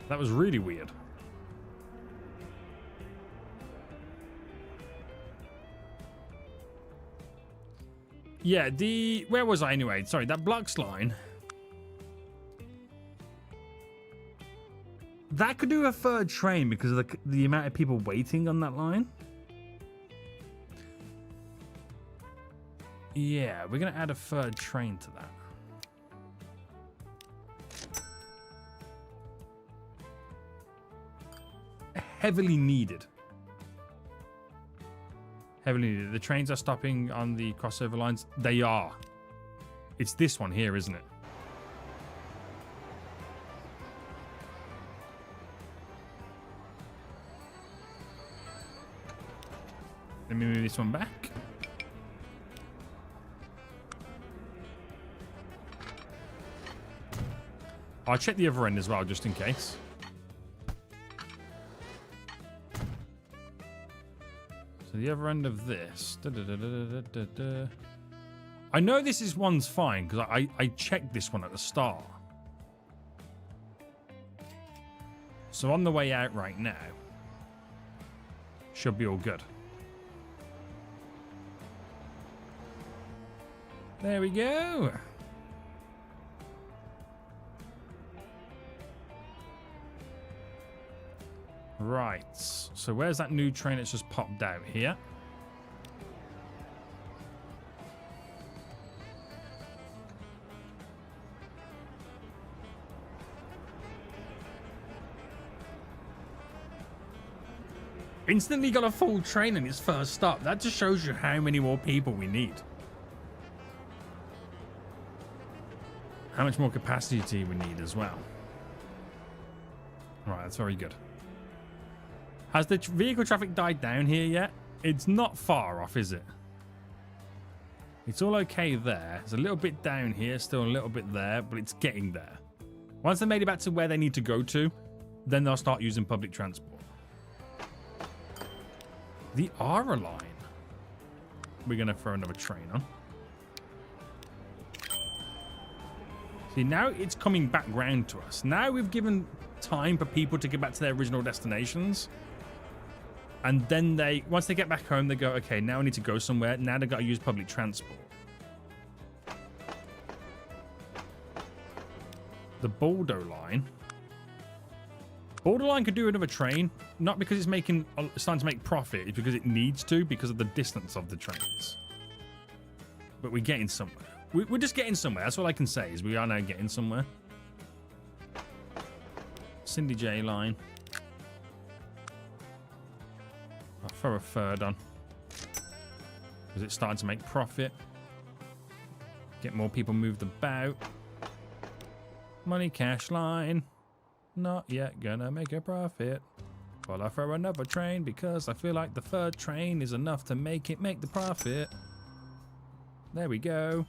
That was really weird. Yeah, where was I anyway? Sorry, that blocks line. That could do a third train because of the amount of people waiting on that line. Yeah, we're going to add a third train to that. Heavily needed. Heavily needed. The trains are stopping on the crossover lines. They are. It's this one here, isn't it? Let me move this one back. I'll check the other end as well, just in case. So the other end of this. I know this is one's fine, because I checked this one at the start. So on the way out right now, should be all good. There we go. Right. So where's that new train that's just popped out here? Instantly got a full train in his first stop. That just shows you how many more people we need. How much more capacity we need as well. Right, that's very good. Has the vehicle traffic died down here yet? It's not far off, is it? It's all okay there. It's a little bit down here, still a little bit there, but it's getting there. Once they made it back to where they need to go to, then they'll start using public transport. The Ara line. We're going to throw another train on. See, now it's coming back round to us. Now we've given time for people to get back to their original destinations. And then once they get back home, they go, okay, now I need to go somewhere. Now they've got to use public transport. The Bordeaux line. Bordeaux line could do another train, not because it's starting to make profit, it's because it needs to, because of the distance of the trains. But we're getting somewhere. We're just getting somewhere. That's all I can say, is we are now getting somewhere. Cindy J line. I'll throw a third on, because it's starting to make profit. Get more people moved about. Money cash line. Not yet gonna make a profit. Well, I'll throw another train because I feel like the third train is enough to make the profit. There we go.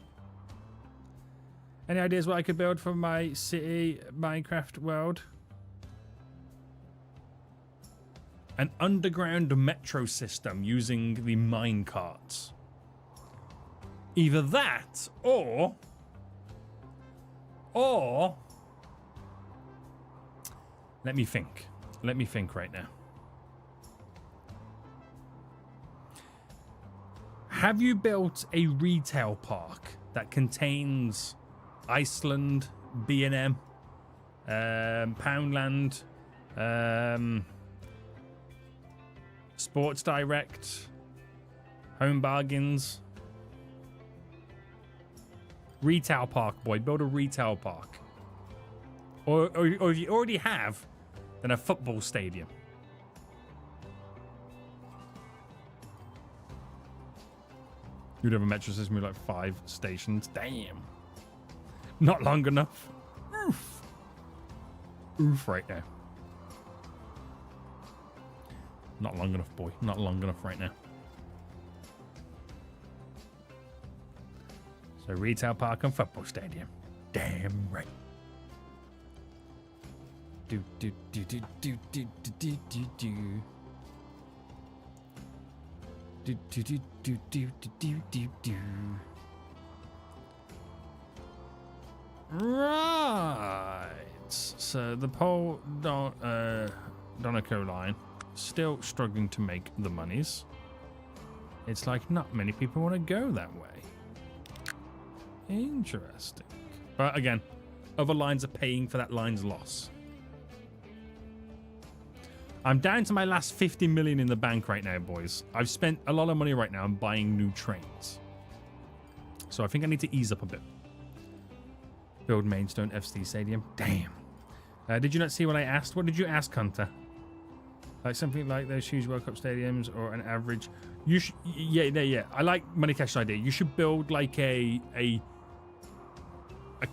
Any ideas what I could build for my city Minecraft world? An underground metro system using the mine carts. Either that or let me think. Let me think right now. Have you built a retail park that contains Iceland, B&M, Poundland, Sports Direct, Home Bargains? Retail park, boy. Build a retail park. Or if you already have, then a football stadium. You'd have a metro system with like 5 stations. Damn. Not long enough. Oof. Oof right now. Not long enough, boy. Not long enough right now. So retail park and football stadium. Damn right. Do do do do do do do do do. Do do do do do do do do. Right. So the Pole-Donaco line still struggling to make the monies. It's like not many people want to go that way. Interesting. But again, other lines are paying for that line's loss. I'm down to my last 50 million in the bank right now, boys. I've spent a lot of money right now on buying new trains. So I think I need to ease up a bit. Build Maidstone FC Stadium. Damn. Did you not see what I asked? What did you ask, Hunter? Like something like those huge World Cup stadiums or an average. You yeah. I like Money Cash's idea. You should build like a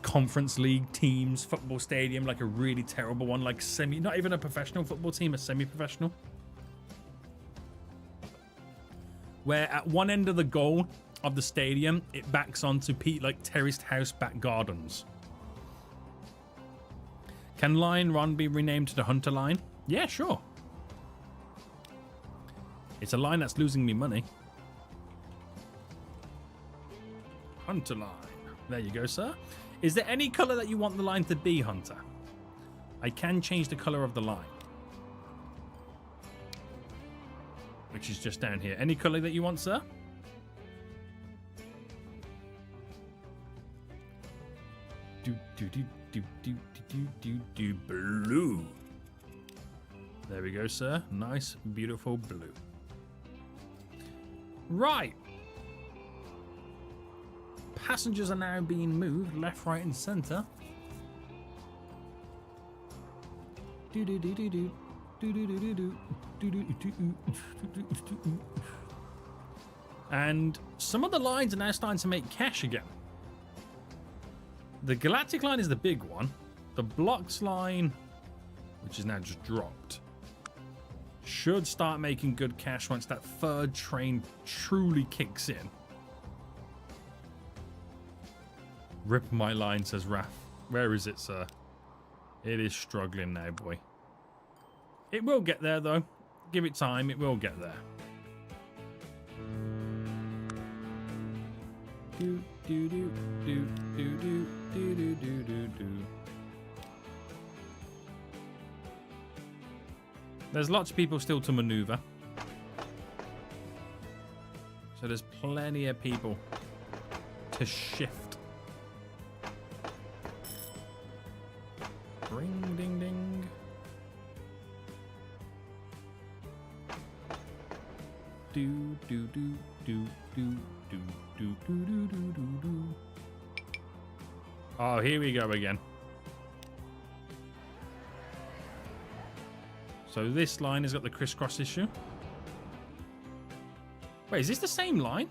conference league teams football stadium, like a really terrible one, like not even a professional football team, a semi-professional. Where at one end of the goal of the stadium, it backs onto like terraced house back gardens. Can Line Ron be renamed to the Hunter line? Yeah, sure. It's a line that's losing me money. Hunter line. There you go, sir. Is there any color that you want the line to be, Hunter? I can change the color of the line, which is just down here. Any color that you want, sir? Blue. There we go, sir. Nice, beautiful blue. Right. Passengers are now being moved left, right, and center. And some of the lines are now starting to make cash again. The Galactic line is the big one. The Blocks line, which is now just dropped, should start making good cash once that third train truly kicks in. Rip my line, says Raph. Where is it, sir? It is struggling now, boy. It will get there, though. Give it time, it will get there. Do, do, do, do, do, do, do, do, do, do, do. There's lots of people still to maneuver. So there's plenty of people to shift. Ring, ding, ding. Do, do, do, do, do, do, do, do, do, do, do, do. Oh, here we go again. So this line has got the crisscross issue. Wait, is this the same line?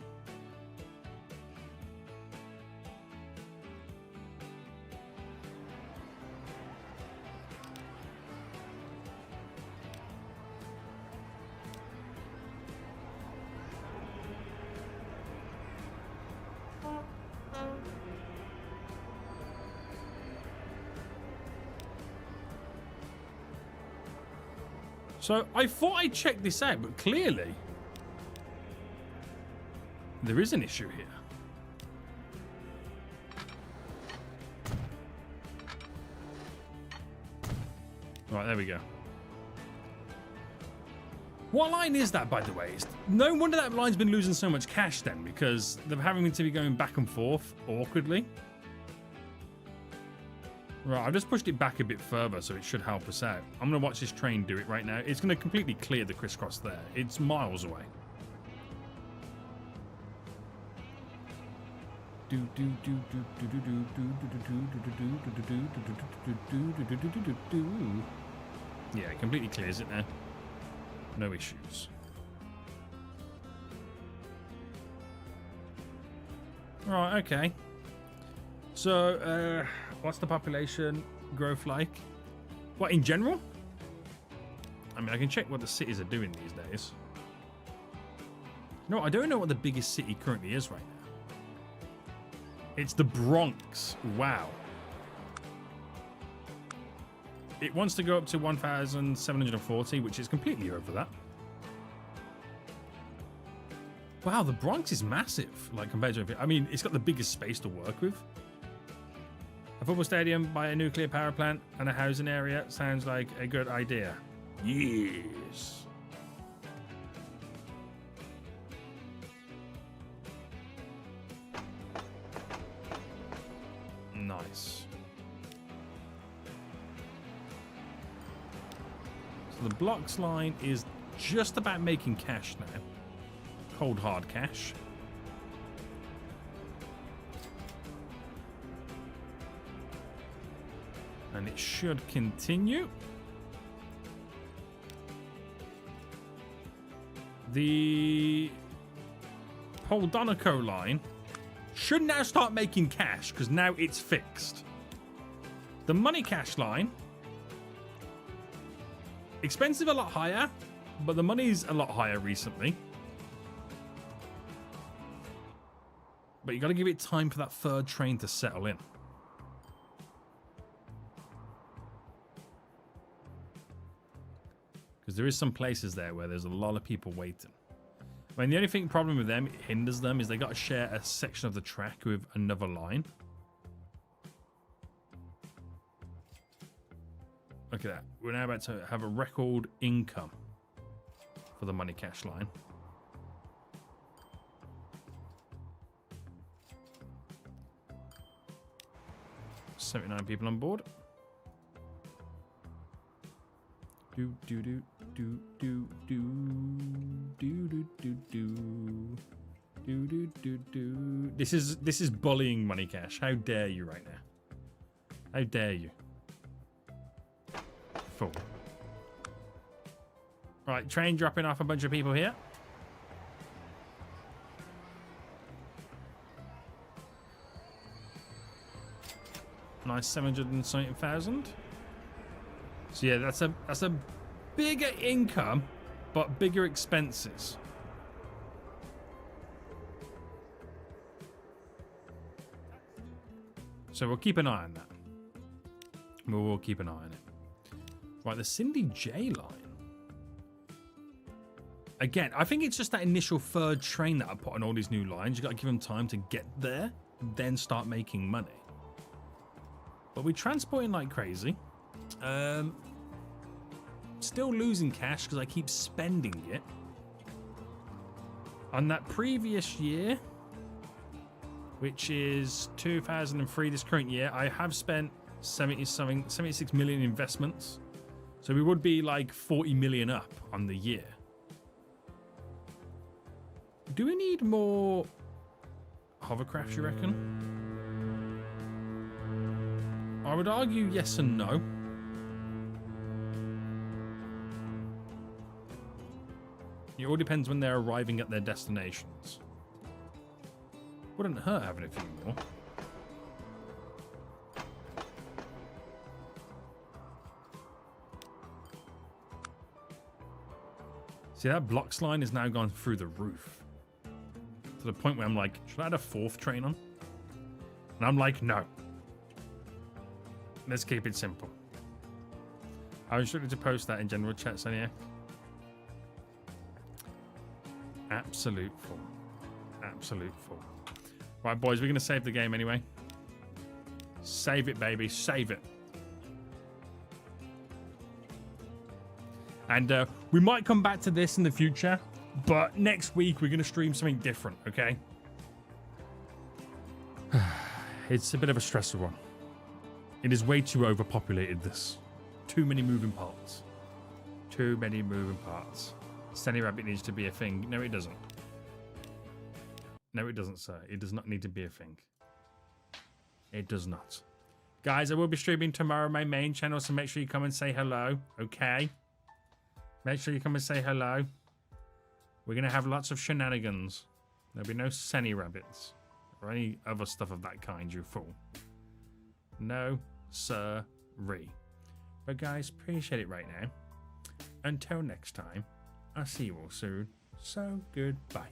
So I thought I checked this out, but clearly there is an issue here. Right, there we go. What line is that, by the way? No wonder that line's been losing so much cash then, because they're having to be going back and forth awkwardly. Right, I've just pushed it back a bit further, so it should help us out. I'm going to watch this train do it right now. It's going to completely clear the crisscross there. It's miles away. Yeah, it completely clears it now. No issues. Right, okay. So, what's the population growth like? What, in general? I mean, I can check what the cities are doing these days. No, I don't know what the biggest city currently is right now. It's the Bronx. Wow. It wants to go up to 1,740, which is completely over that. Wow, the Bronx is massive, like compared to... I mean, it's got the biggest space to work with. A football stadium by a nuclear power plant and a housing area sounds like a good idea. Yes. Nice. So the Blocks line is just about making cash now. Cold hard cash. And it should continue. The Pole-Donaco line should now start making cash because now it's fixed. The money cash line, expensive a lot higher, but the money's a lot higher recently. But you got to give it time for that third train to settle in. Because there is some places there where there's a lot of people waiting. I mean, the only problem with them, it hinders them, is they got to share a section of the track with another line. Look at that. We're now about to have a record income for the money cash line. $79 people on board. Do do do do do do do do do do do do do do. This is bullying money cash. How dare you right now? How dare you? Fool. Right, train dropping off a bunch of people here. Nice 770,000. So yeah, that's a bigger income, but bigger expenses. So we'll keep an eye on that. We'll keep an eye on it. Right, the Cindy J line. Again, I think it's just that initial third train that I put on all these new lines. You got to give them time to get there, then start making money. But we're transporting like crazy. Still losing cash because I keep spending it. On that previous year, which is 2003, this current year, I have spent 76 million investments. So we would be like 40 million up on the year. Do we need more hovercrafts, you reckon? I would argue yes and no. It all depends when they're arriving at their destinations. Wouldn't hurt having a few more. See, that blocks line is now gone through the roof. To the point where I'm like, should I add a fourth train on? And I'm like, no. Let's keep it simple. I was ready to post that in general chat, Sonia. Absolute fool. Absolute fool. Right, boys, we're going to save the game anyway. Save it, baby. Save it. And we might come back to this in the future, but next week we're going to stream something different, okay? It's a bit of a stressful one. It is way too overpopulated, this. Too many moving parts. Too many moving parts. Sunny Rabbit needs to be a thing. No, it doesn't. No, it doesn't, sir. It does not need to be a thing. It does not. Guys, I will be streaming tomorrow on my main channel, so make sure you come and say hello, okay? Make sure you come and say hello. We're going to have lots of shenanigans. There'll be no Sunny Rabbits or any other stuff of that kind, you fool. No, sir-ree. But guys, appreciate it right now. Until next time, I'll see you all soon. So, goodbye.